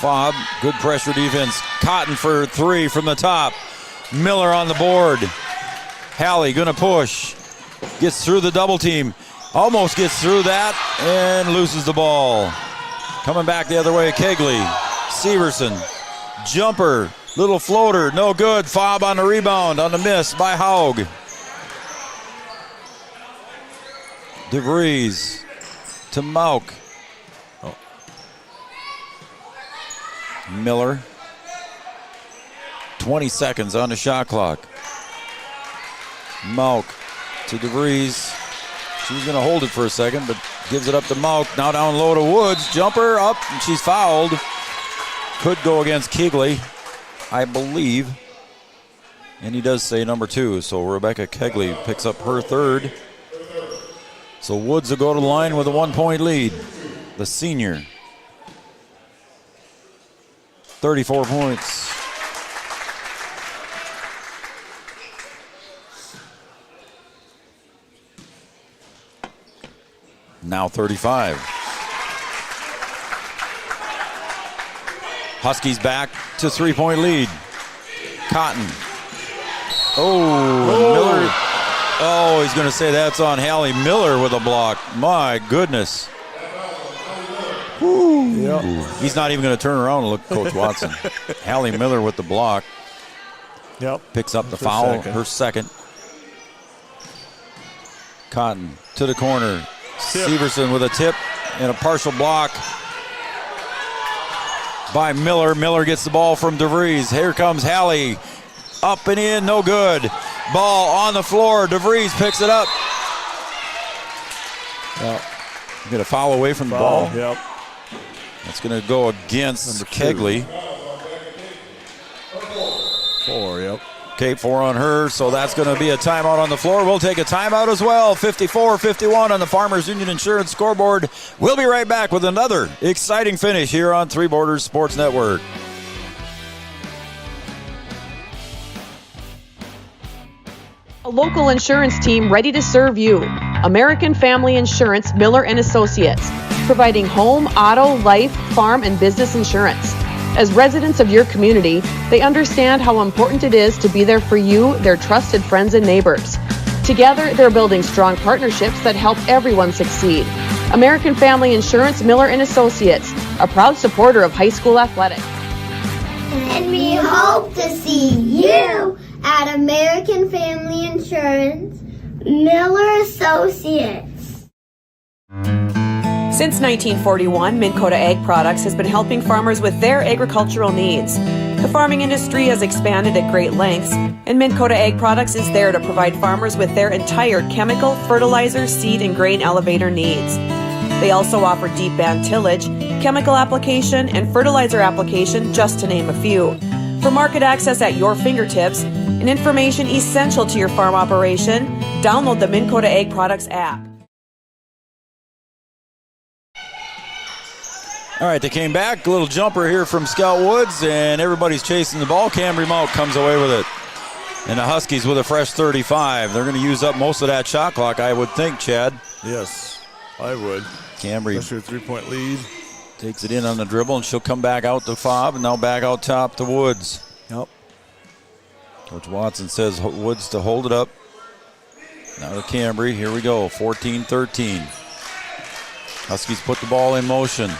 Fob, good pressure defense. Cotton for 3 from the top. Miller on the board. Hallie gonna push. Gets through the double team. Almost gets through that and loses the ball. Coming back the other way, Kegley. Severson. Jumper. Little floater. No good. Fob on the rebound. On the miss by Haug. DeVries to Mauk. Miller. 20 seconds on the shot clock. Mauk to DeVries. She's going to hold it for a second, but gives it up to Mauk. Now down low to Woods. Jumper up, and she's fouled. Could go against Kegley, I believe. And he does say number 2, so Rebecca Kegley picks up her 3rd. So Woods will go to the line with a 1-point lead. The senior. 34 points. Now 35. Huskies back to 3-point lead. Cotton. Miller. Oh, he's going to say that's on Hallie Miller with a block. My goodness. Yep. He's not even going to turn around and look at Coach Watson. Hallie Miller with the block. Yep. Picks up the foul, her second. Cotton to the corner. Severson with a tip and a partial block by Miller. Miller gets the ball from DeVries. Here comes Hallie. Up and in, no good. Ball on the floor. DeVries picks it up. Get a foul away from the ball. Yep. That's going to go against Kegley. 4, yep. Okay, 4 on her, so that's going to be a timeout on the floor. We'll take a timeout as well. 54-51 on the Farmers Union Insurance scoreboard. We'll be right back with another exciting finish here on Three Borders Sports Network. A local insurance team ready to serve you. American Family Insurance, Miller & Associates, providing home, auto, life, farm, and business insurance. As residents of your community, they understand how important it is to be there for you, their trusted friends and neighbors. Together, they're building strong partnerships that help everyone succeed. American Family Insurance Miller & Associates, a proud supporter of high school athletics. And we hope to see you at American Family Insurance Miller Associates. Since 1941, Minn Kota Ag Products has been helping farmers with their agricultural needs. The farming industry has expanded at great lengths, and Minn Kota Ag Products is there to provide farmers with their entire chemical, fertilizer, seed, and grain elevator needs. They also offer deep band tillage, chemical application, and fertilizer application, just to name a few. For market access at your fingertips and information essential to your farm operation, download the Minn Kota Ag Products app. All right, they came back. A little jumper here from Scout Woods, and everybody's chasing the ball. Cambry Mount comes away with it. And the Huskies with a fresh 35. They're going to use up most of that shot clock, I would think, Chad. Yes, I would. Cambry. That's your 3-point lead. Takes it in on the dribble, and she'll come back out to Fobb, and now back out top to Woods. Yep. Coach Watson says Woods to hold it up. Now to Cambry. Here we go, 14-13. Huskies put the ball in motion.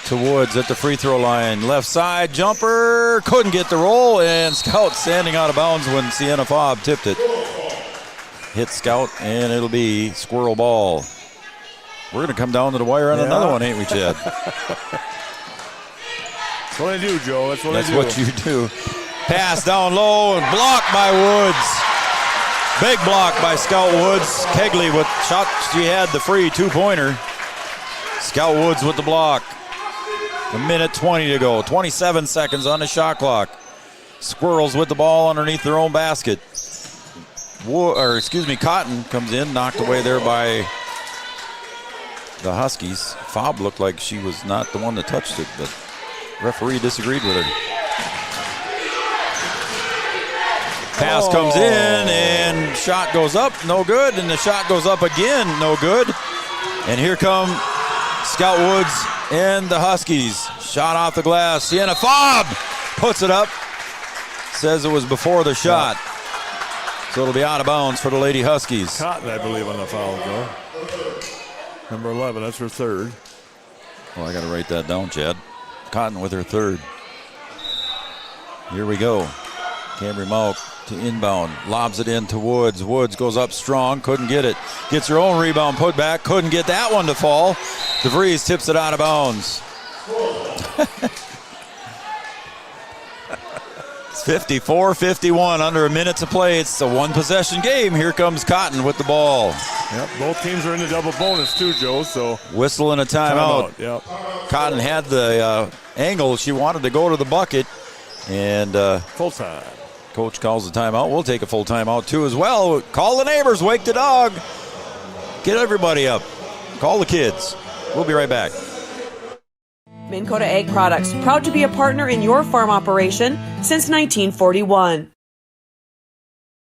To Woods at the free throw line. Left side jumper. Couldn't get the roll, and Scout standing out of bounds when Sienna Fobb tipped it. Hit Scout, and it'll be squirrel ball. We're going to come down to the wire on another one, ain't we, Chad? That's what I do, Joe. That's That's what you do. Pass down low and blocked by Woods. Big block by Scout Woods. Kegley with shot. She had the free two-pointer. Scout Woods with the block. A minute 20 to go. 27 seconds on the shot clock. Squirrels with the ball underneath their own basket. Cotton comes in, knocked away there by the Huskies. Fobb looked like she was not the one that touched it, but referee disagreed with her. Pass comes in, and shot goes up, no good, and the shot goes up again, no good. And here come Scout Woods and the Huskies. Shot off the glass. Sienna Fobb puts it up. Says it was before the shot. So it'll be out of bounds for the Lady Huskies. Cotton, I believe, on the foul, Joe. Number 11, that's her third. Well, I got to write that down, Chad. Cotton with her third. Here we go. Cambry Mount to inbound. Lobs it in to Woods. Woods goes up strong. Couldn't get it. Gets her own rebound put back. Couldn't get that one to fall. DeVries tips it out of bounds. It's 54-51. Under a minute to play. It's a one-possession game. Here comes Cotton with the ball. Yep, both teams are in the double bonus too, Joe. So whistle and a timeout. Yep. Cotton had the angle. She wanted to go to the bucket. And full time. Coach calls the timeout. We'll take a full timeout too as well. Call the neighbors. Wake the dog. Get everybody up. Call the kids. We'll be right back. Minn Kota Ag Products, proud to be a partner in your farm operation since 1941.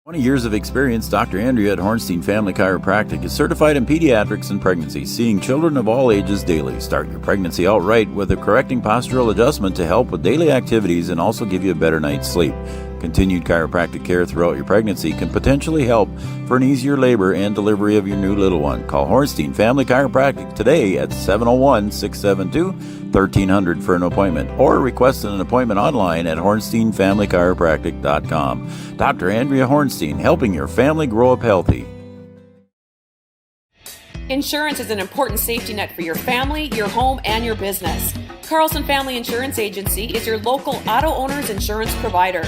20 years of experience, Dr. Andrea at Hornstein Family Chiropractic is certified in pediatrics and pregnancy, seeing children of all ages daily. Start your pregnancy out right with a correcting postural adjustment to help with daily activities and also give you a better night's sleep. Continued chiropractic care throughout your pregnancy can potentially help for an easier labor and delivery of your new little one. Call Hornstein Family Chiropractic today at 701-672-1300 for an appointment, or request an appointment online at hornsteinfamilychiropractic.com. Dr. Andrea Hornstein, helping your family grow up healthy. Insurance is an important safety net for your family, your home, and your business. Carlson Family Insurance Agency is your local auto owner's insurance provider.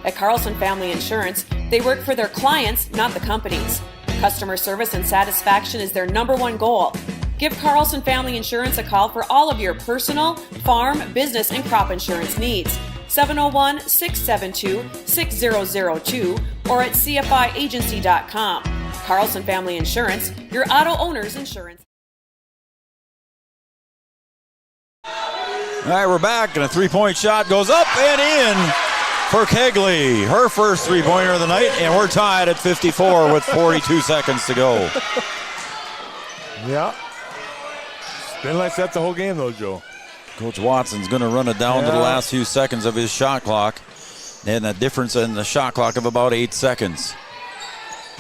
At Carlson Family Insurance, they work for their clients, not the companies. Customer service and satisfaction is their number one goal. Give Carlson Family Insurance a call for all of your personal, farm, business, and crop insurance needs. 701-672-6002 or at cfiagency.com. Carlson Family Insurance, your auto owner's insurance. All right, we're back, and a three-point shot goes up and in for Kegley. Her first three-pointer of the night, and we're tied at 54 with 42 seconds to go. Yeah. It's been like that the whole game, though, Joe. Coach Watson's going to run it down to the last few seconds of his shot clock. And a difference in the shot clock of about 8 seconds.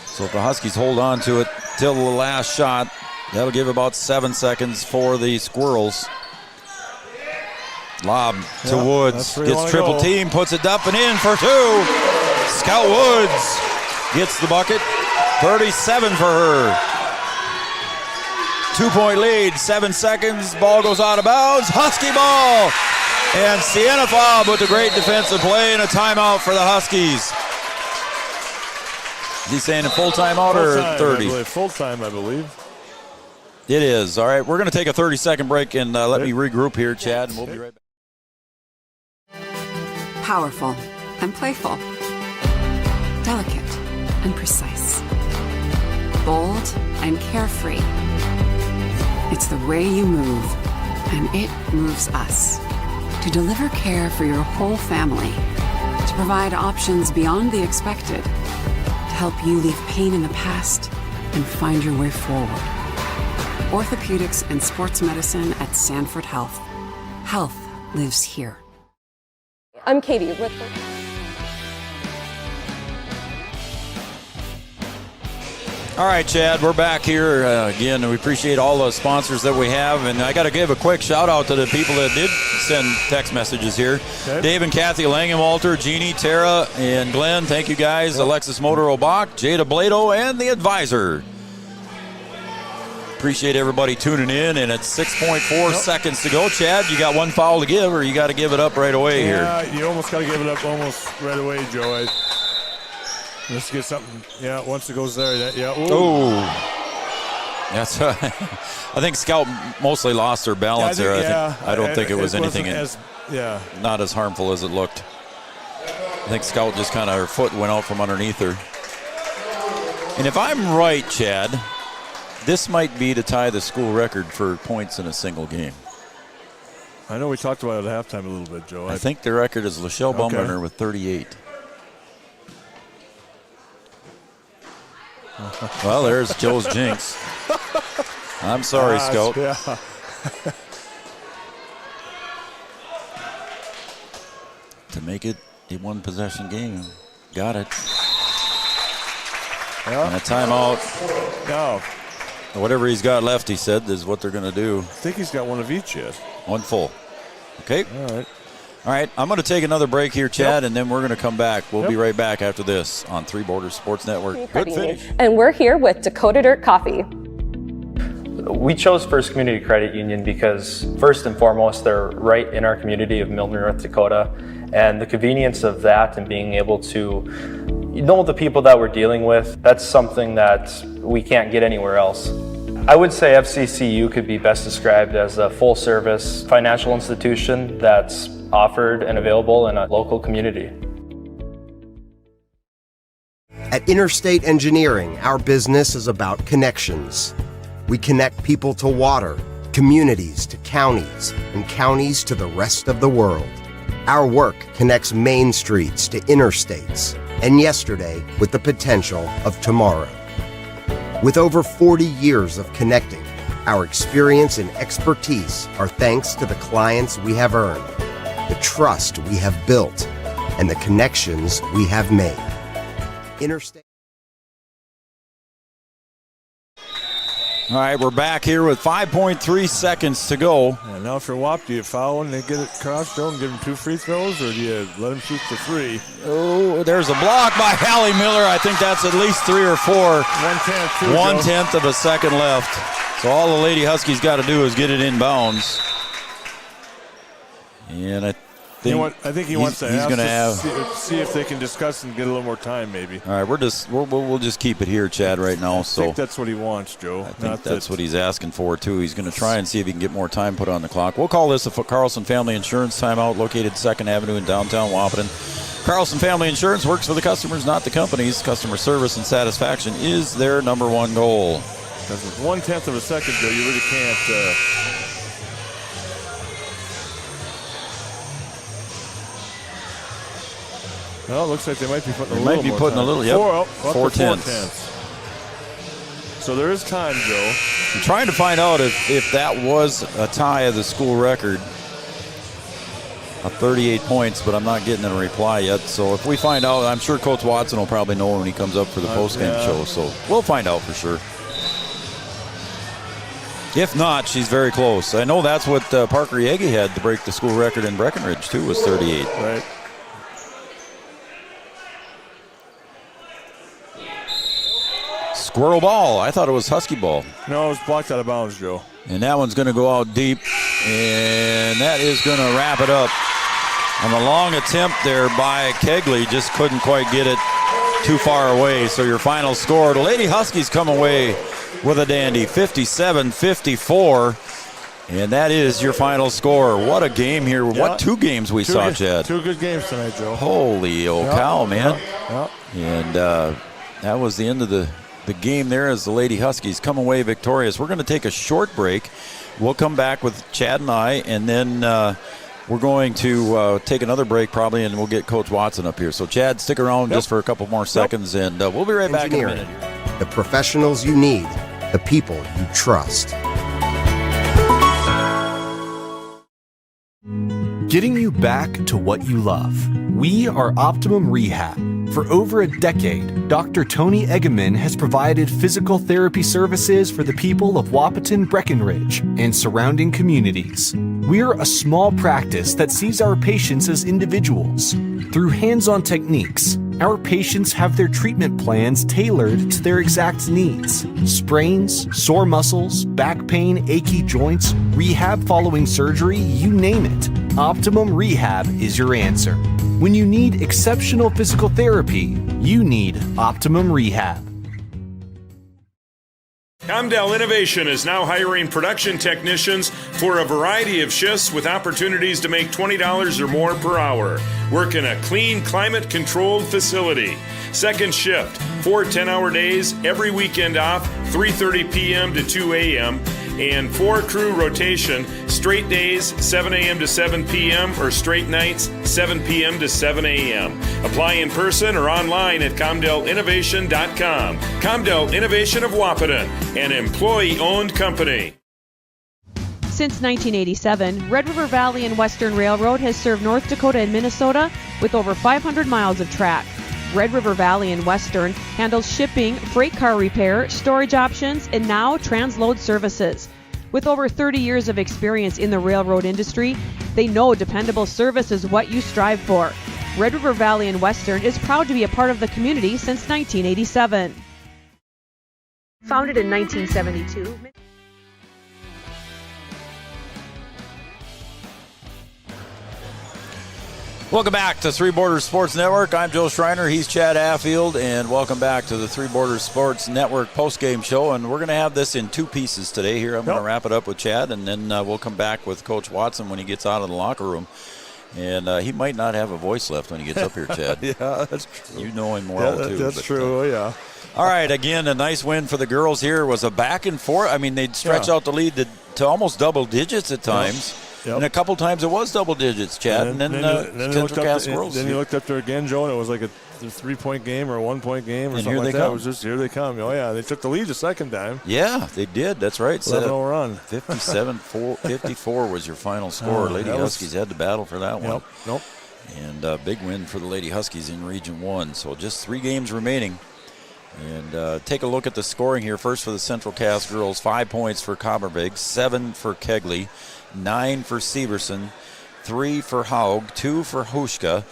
So if the Huskies hold on to it till the last shot, that'll give about 7 seconds for the Squirrels. Lob to Woods. Gets triple team, puts it up and in for 2. Scout Woods gets the bucket. 37 for her. 2-point lead, 7 seconds. Ball goes out of bounds. Husky ball. And Sienna Fobb with a great defensive play and a timeout for the Huskies. Is he saying a full timeout or 30? Full time, I believe. It is. All right, we're going to take a 30-second break and let me regroup here, Chad, and we'll be right back. Powerful and playful. Delicate and precise. Bold and carefree. It's the way you move, and it moves us. To deliver care for your whole family. To provide options beyond the expected. To help you leave pain in the past and find your way forward. Orthopedics and sports medicine at Sanford Health. Health lives here. I'm Katie with All right, Chad, we're back here again. We appreciate all the sponsors that we have, and I got to give a quick shout out to the people that did send text messages here. Okay. Dave and Kathy Langenwalter, Jeannie, Tara, and Glenn. Thank you guys. Yep. Alexis Motor-Obach, Jada Blado, and the advisor. Appreciate everybody tuning in, and it's 6.4 seconds to go. Chad, you got one foul to give, or you got to give it up right away here? Yeah, you almost got to give it up almost right away, Joe. Let's get something. Yeah, once it goes there. Oh. That's. I think Scout mostly lost her balance there. I don't think it was anything not as harmful as it looked. I think Scout just kind of, her foot went out from underneath her. And if I'm right, Chad, this might be to tie the school record for points in a single game. I know we talked about it at halftime a little bit, Joe. I think the record is Lachelle Baumgartner with 38. Well, there's Joe's jinx. I'm sorry, Scout. Yeah. To make it a one-possession game. Got it. Yeah. And a timeout. No. Whatever he's got left, he said, is what they're going to do. I think he's got one of each yet. One full. Okay. All right. I'm going to take another break here, Chad, and then we're going to come back. We'll be right back after this on Three Borders Sports Network. Good finish. And we're here with Dakota Dirt Coffee. We chose First Community Credit Union because, first and foremost, they're right in our community of Milner, North Dakota. And the convenience of that and being able to know the people that we're dealing with, that's something that we can't get anywhere else. I would say FCCU could be best described as a full-service financial institution that's offered and available in a local community. At Interstate Engineering, our business is about connections. We connect people to water, communities to counties, and counties to the rest of the world. Our work connects main streets to interstates, and yesterday with the potential of tomorrow. With over 40 years of connecting, our experience and expertise are thanks to the clients we have earned, the trust we have built, and the connections we have made. Interstate. All right, we're back here with 5.3 seconds to go. And now for WAP, do you foul when they get it crossed, Joe, and give them 2 free throws, or do you let them shoot for 3? Oh, there's a block by Hallie Miller. I think that's at least 3 or 4. 1/10. 1/10 of a second left. So all the Lady Huskies got to do is get it in bounds. And I think he wants to see if they can discuss and get a little more time, maybe. All right, we'll just keep it here, Chad, right now. I think that's what he wants, Joe. I think that's what he's asking for, too. He's going to try and see if he can get more time put on the clock. We'll call this a Carlson Family Insurance timeout, located 2nd Avenue in downtown Wahpeton. Carlson Family Insurance works for the customers, not the companies. Customer service and satisfaction is their #1 goal. Because with 1/10 of a second, Joe, you really can't... Well, it looks like they might be putting a little more time. Yep. 4 tenths. So there is time, Joe. I'm trying to find out if that was a tie of the school record. 38 points, but I'm not getting a reply yet. So if we find out, I'm sure Coach Watson will probably know when he comes up for the post-game show. So we'll find out for sure. If not, she's very close. I know that's what Parker Yegi had to break the school record in Breckenridge, too, was 38. Right. Squirrel ball. I thought it was Husky ball. No, it was blocked out of bounds, Joe. And that one's going to go out deep, and that is going to wrap it up. On the long attempt there by Kegley, just couldn't quite get it too far away. So your final score, the Lady Huskies come away with a dandy, 57-54. And that is your final score. What a game here. Yeah. What two games we saw, Chad? Two good games tonight, Joe. Holy cow, man. Yeah. And that was the end of the game there as the Lady Huskies come away victorious. We're going to take a short break. We'll come back with Chad and I, and then we're going to take another break probably, and we'll get Coach Watson up here. So, Chad, stick around just for a couple more seconds, and we'll be right back in a minute. The professionals you need, the people you trust. Getting you back to what you love. We are Optimum Rehab. For over a decade, Dr. Tony Egeman has provided physical therapy services for the people of Wahpeton, Breckenridge, and surrounding communities. We're a small practice that sees our patients as individuals. Through hands-on techniques, our patients have their treatment plans tailored to their exact needs. Sprains, sore muscles, back pain, achy joints, rehab following surgery, you name it. Optimum Rehab is your answer. When you need exceptional physical therapy, you need Optimum Rehab. Comdell Innovation is now hiring production technicians for a variety of shifts with opportunities to make $20 or more per hour. Work in a clean, climate-controlled facility. Second shift, 4 10-hour days, every weekend off, 3:30 p.m. to 2 a.m., and 4-crew rotation, straight days, 7 a.m. to 7 p.m., or straight nights, 7 p.m. to 7 a.m. Apply in person or online at ComdellInnovation.com. Comdell Innovation of Wahpeton, an employee-owned company. Since 1987, Red River Valley and Western Railroad has served North Dakota and Minnesota with over 500 miles of track. Red River Valley and Western handles shipping, freight car repair, storage options, and now transload services. With over 30 years of experience in the railroad industry, they know dependable service is what you strive for. Red River Valley and Western is proud to be a part of the community since 1987. Founded in 1972. Welcome back to Three Borders Sports Network. I'm Joe Schreiner. He's Chad Affield, and welcome back to the Three Borders Sports Network postgame show. And we're going to have this in two pieces today. Here, I'm going to wrap it up with Chad, and then we'll come back with Coach Watson when he gets out of the locker room. And he might not have a voice left when he gets up here, Chad. Yeah, that's true. You know him well, too. That's true, yeah. All right, again, a nice win for the girls here. It was a back and forth. I mean, they'd stretch out the lead to almost double digits at times. Yep. And a couple times it was double digits, Chad. And then Central Cass Squirrels. Then you looked up there again, Joe, and it was like a 3-point game or a 1-point game or something like that. It was just, here they come. Oh, yeah, they took the lead the second time. Yeah, they did. That's right. 11-0 run. 57-54 was your final score. Lady Huskies had to battle for that one. Nope. And a big win for the Lady Huskies in Region 1. So just 3 games remaining. And take a look at the scoring here. First for the Central Cass girls, 5 points for Copperbig, 7 for Kegley, 9 for Severson, 3 for Haug, 2 for Huska,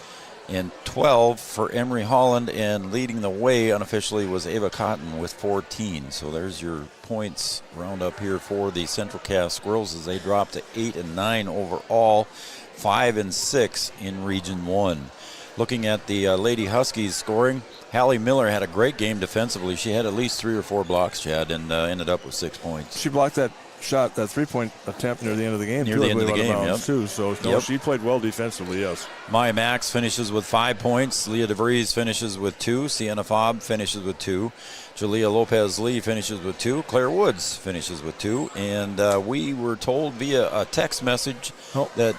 and 12 for Emory Holland. And leading the way unofficially was Ava Cotton with 14. So there's your points roundup here for the Central Cass Squirrels as they drop to 8 and 9 overall, 5 and 6 in Region 1. Looking at the Lady Huskies scoring, Hallie Miller had a great game defensively. She had at least 3 or 4 blocks, Chad, and ended up with 6 points. She blocked that shot, that 3-point attempt near the end of the game. Near the end of the game, yep. Too, so she played well defensively, yes. Maya Max finishes with 5 points. Leah DeVries finishes with 2. Sienna Fobb finishes with 2. Jalea Lopez-Lee finishes with 2. Claire Woods finishes with 2. And we were told via a text message that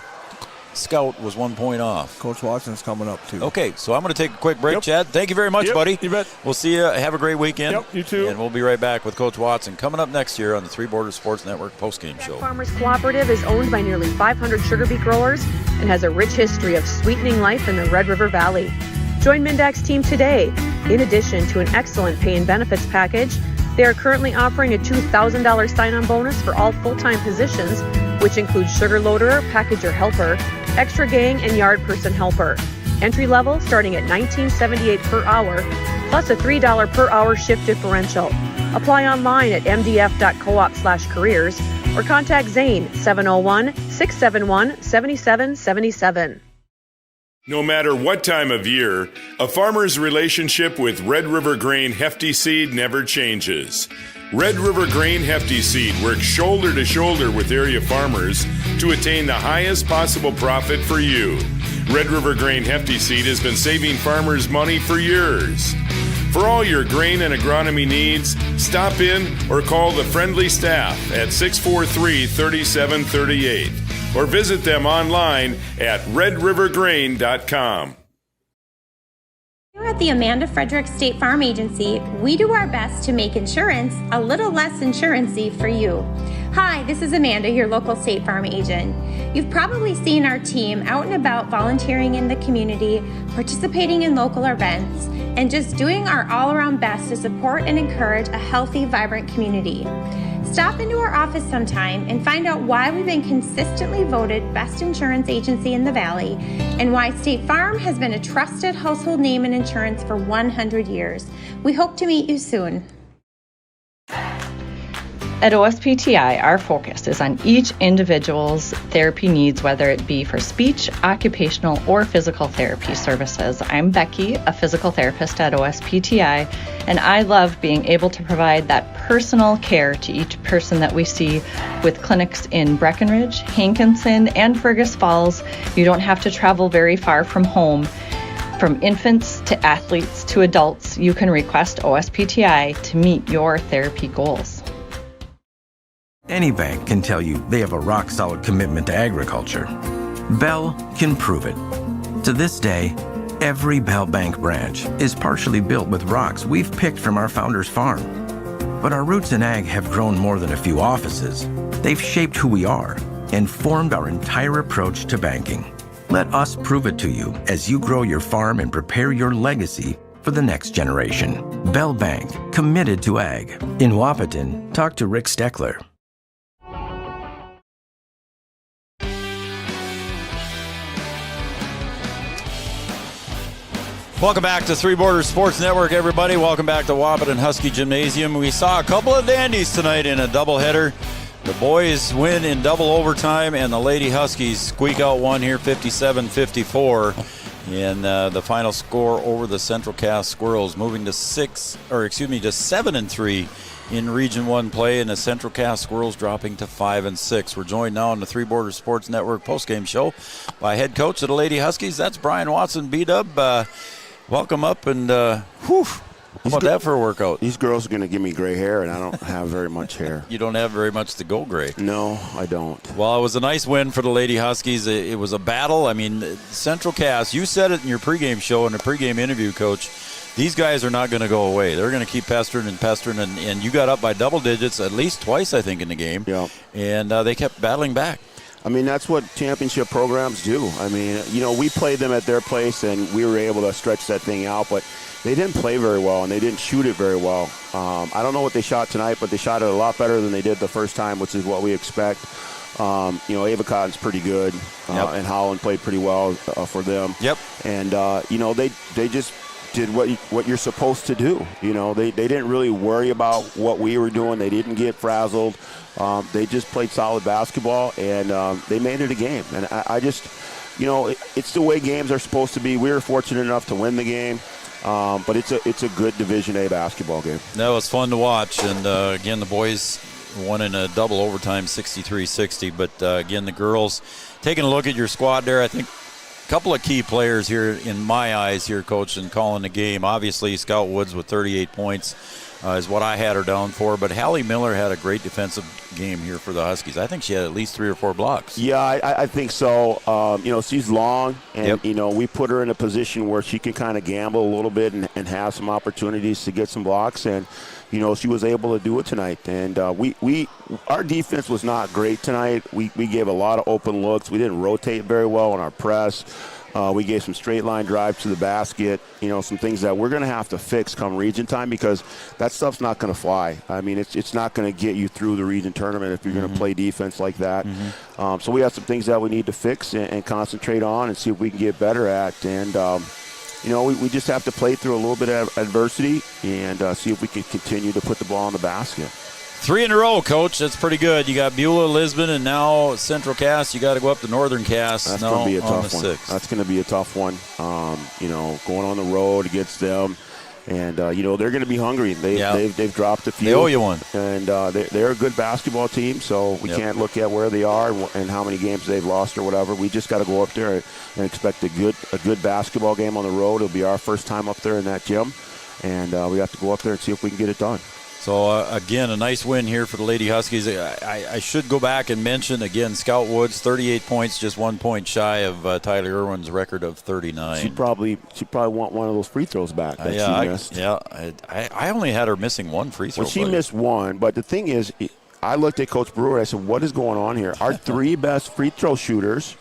Scout was 1 point off. Coach Watson's coming up, too. Okay, so I'm going to take a quick break, Chad. Thank you very much, buddy. You bet. We'll see you. Have a great weekend. Yep, you too. And we'll be right back with Coach Watson coming up next year on the Three Borders Sports Network postgame show. Farmers Cooperative is owned by nearly 500 sugar beet growers and has a rich history of sweetening life in the Red River Valley. Join Mindak's team today. In addition to an excellent pay and benefits package, they are currently offering a $2,000 sign-on bonus for all full-time positions, which includes sugar loader, packager helper, extra gang, and yard person helper. Entry level starting at $19.78 per hour, plus a $3 per hour shift differential. Apply online at mdf.coop/careers or contact Zane 701-671-7777. No matter what time of year, a farmer's relationship with Red River Grain Hefty Seed never changes. Red River Grain Hefty Seed works shoulder to shoulder with area farmers to attain the highest possible profit for you. Red River Grain Hefty Seed has been saving farmers money for years. For all your grain and agronomy needs, stop in or call the friendly staff at 643-3738 or visit them online at redrivergrain.com. Here at the Amanda Frederick State Farm Agency, we do our best to make insurance a little less insurance-y for you. Hi, this is Amanda, your local State Farm agent. You've probably seen our team out and about volunteering in the community, participating in local events, and just doing our all-around best to support and encourage a healthy, vibrant community. Stop into our office sometime and find out why we've been consistently voted best insurance agency in the Valley and why State Farm has been a trusted household name in insurance for 100 years. We hope to meet you soon. At OSPTI, our focus is on each individual's therapy needs, whether it be for speech, occupational, or physical therapy services. I'm Becky, a physical therapist at OSPTI, and I love being able to provide that personal care to each person that we see with clinics in Breckenridge, Hankinson, and Fergus Falls. You don't have to travel very far from home. From infants to athletes to adults, you can request OSPTI to meet your therapy goals. Any bank can tell you they have a rock-solid commitment to agriculture. Bell can prove it. To this day, every Bell Bank branch is partially built with rocks we've picked from our founder's farm. But our roots in ag have grown more than a few offices. They've shaped who we are and formed our entire approach to banking. Let us prove it to you as you grow your farm and prepare your legacy for the next generation. Bell Bank, committed to ag. In Wahpeton, talk to Rick Steckler. Welcome back to Three Borders Sports Network, everybody. Welcome back to Wahpeton Husky Gymnasium. We saw a couple of dandies tonight in a doubleheader. The boys win in double overtime, and the Lady Huskies squeak out one here, 57-54. And the final score over the Central Cass Squirrels, moving to 7-3 in Region 1 play, and the Central Cass Squirrels dropping to 5-6. We're joined now on the Three Borders Sports Network postgame show by head coach of the Lady Huskies. That's Brian Watson, B-Dub. Welcome up, and how about that for a workout? These girls are going to give me gray hair, and I don't have very much hair. You don't have very much to go gray. No, I don't. Well, it was a nice win for the Lady Huskies. It was a battle. I mean, Central Cass, you said it in your pregame show and the pregame interview, Coach. These guys are not going to go away. They're going to keep pestering, and you got up by double digits at least twice, I think, in the game. Yeah. And they kept battling back. I mean, that's what championship programs do. I mean, we played them at their place, and we were able to stretch that thing out, but they didn't play very well, and they didn't shoot it very well. I don't know what they shot tonight, but they shot it a lot better than they did the first time, which is what we expect. Ava Cotton's pretty good, and Holland played pretty well for them. Yep. And, they just did what you're supposed to do. They didn't really worry about what we were doing. They didn't get frazzled. They just played solid basketball, and they made it a game. And I just, it's the way games are supposed to be. We were fortunate enough to win the game, but it's a good Division A basketball game. That was fun to watch, and again, the boys won in a double overtime, 63-60. But again, the girls, taking a look at your squad there, I think a couple of key players here in my eyes here, Coach, in calling the game. Obviously, Scout Woods with 38 points. is what I had her down for. But Hallie Miller had a great defensive game here for the Huskies. I think she had at least 3 or 4 blocks. Yeah, I think so. She's long, and, we put her in a position where she can kind of gamble a little bit and have some opportunities to get some blocks. And, she was able to do it tonight. And our defense was not great tonight. We gave a lot of open looks. We didn't rotate very well on our press. We gave some straight line drives to the basket, some things that we're going to have to fix come region time, because that stuff's not going to fly. I mean, it's not going to get you through the region tournament if you're going to play defense like that. So we have some things that we need to fix and concentrate on and see if we can get better at. And, we just have to play through a little bit of adversity and see if we can continue to put the ball in the basket. 3 in a row, Coach. That's pretty good. You got Beulah, Lisbon, and now Central Cass. You got to go up to Northern Cass. That's going to be a tough one. That's going to be a tough one. Going on the road against them, and they're going to be hungry. They've dropped a few. They owe you one. And they're a good basketball team. So we can't look at where they are and how many games they've lost or whatever. We just got to go up there and expect a good basketball game on the road. It'll be our first time up there in that gym, and we have to go up there and see if we can get it done. So, again, a nice win here for the Lady Huskies. I should go back and mention, again, Scout Woods, 38 points, just 1 point shy of Tyler Irwin's record of 39. She'd probably want one of those free throws back that she missed. I only had her missing 1 free throw. Well, she missed 1, but the thing is, I looked at Coach Brewer and I said, what is going on here? Our 3 best free throw shooters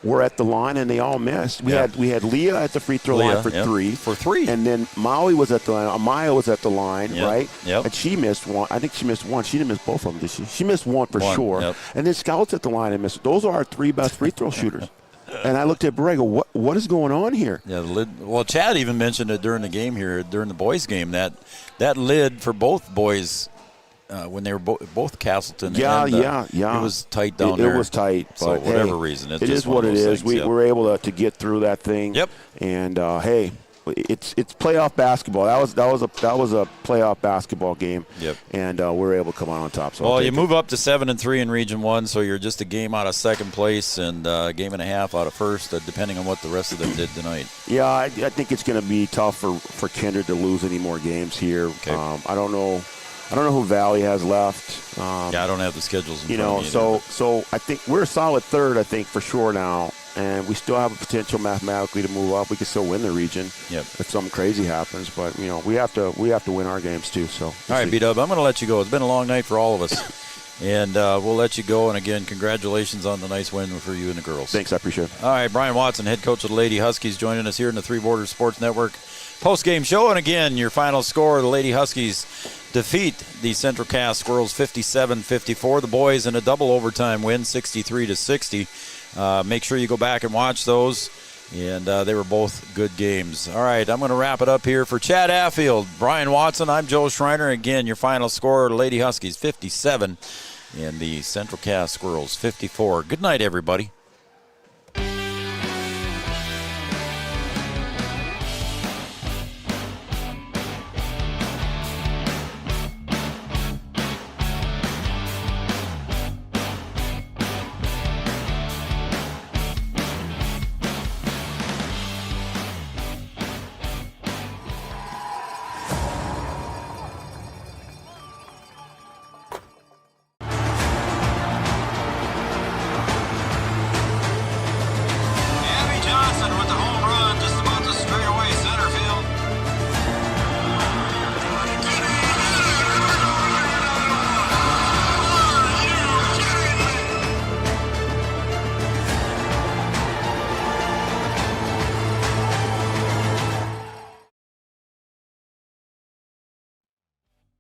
were at the line, and they all missed. We had Leah at the free throw line for 3. For 3. And then Molly was at the line. Amaya was at the line, right? Yep. And she missed 1. I think she missed 1. She didn't miss both of them, did she? She missed 1 for sure. Yep. And then Scout's at the line and missed. Those are our 3 best free throw shooters. And I looked at Borrego. What is going on here? Yeah, well, Chad even mentioned it during the game here, during the boys' game, that lid for both boys when they were both Castleton. Yeah. It was tight down there. It was tight. But so whatever reason, it is what it is. We were able to get through that thing. Yep. And it's playoff basketball. That was a playoff basketball game. Yep. And we were able to come out on top. So you move up to 7-3 in Region 1, so you're just a game out of second place and a game and a half out of first, depending on what the rest of them did tonight. Yeah, I think it's going to be tough for Kindred to lose any more games here. Okay. I don't know who Valley has left. I don't have the schedules in front of me so I think we're a solid third, I think, for sure now. And we still have a potential mathematically to move up. We can still win the region if something crazy happens. But, we have to win our games too. So all right, B-Dub, I'm going to let you go. It's been a long night for all of us. And we'll let you go. And, again, congratulations on the nice win for you and the girls. Thanks. I appreciate it. All right, Brian Watson, head coach of the Lady Huskies, joining us here in the Three Borders Sports Network post-game show. And, again, your final score, the Lady Huskies defeat the Central Cass Squirrels 57-54. The boys in a double overtime win, 63-60. Make sure you go back and watch those. And they were both good games. All right, I'm going to wrap it up here for Chad Affield, Brian Watson. I'm Joe Schreiner. Again, your final score, the Lady Huskies 57 and the Central Cass Squirrels 54. Good night, everybody.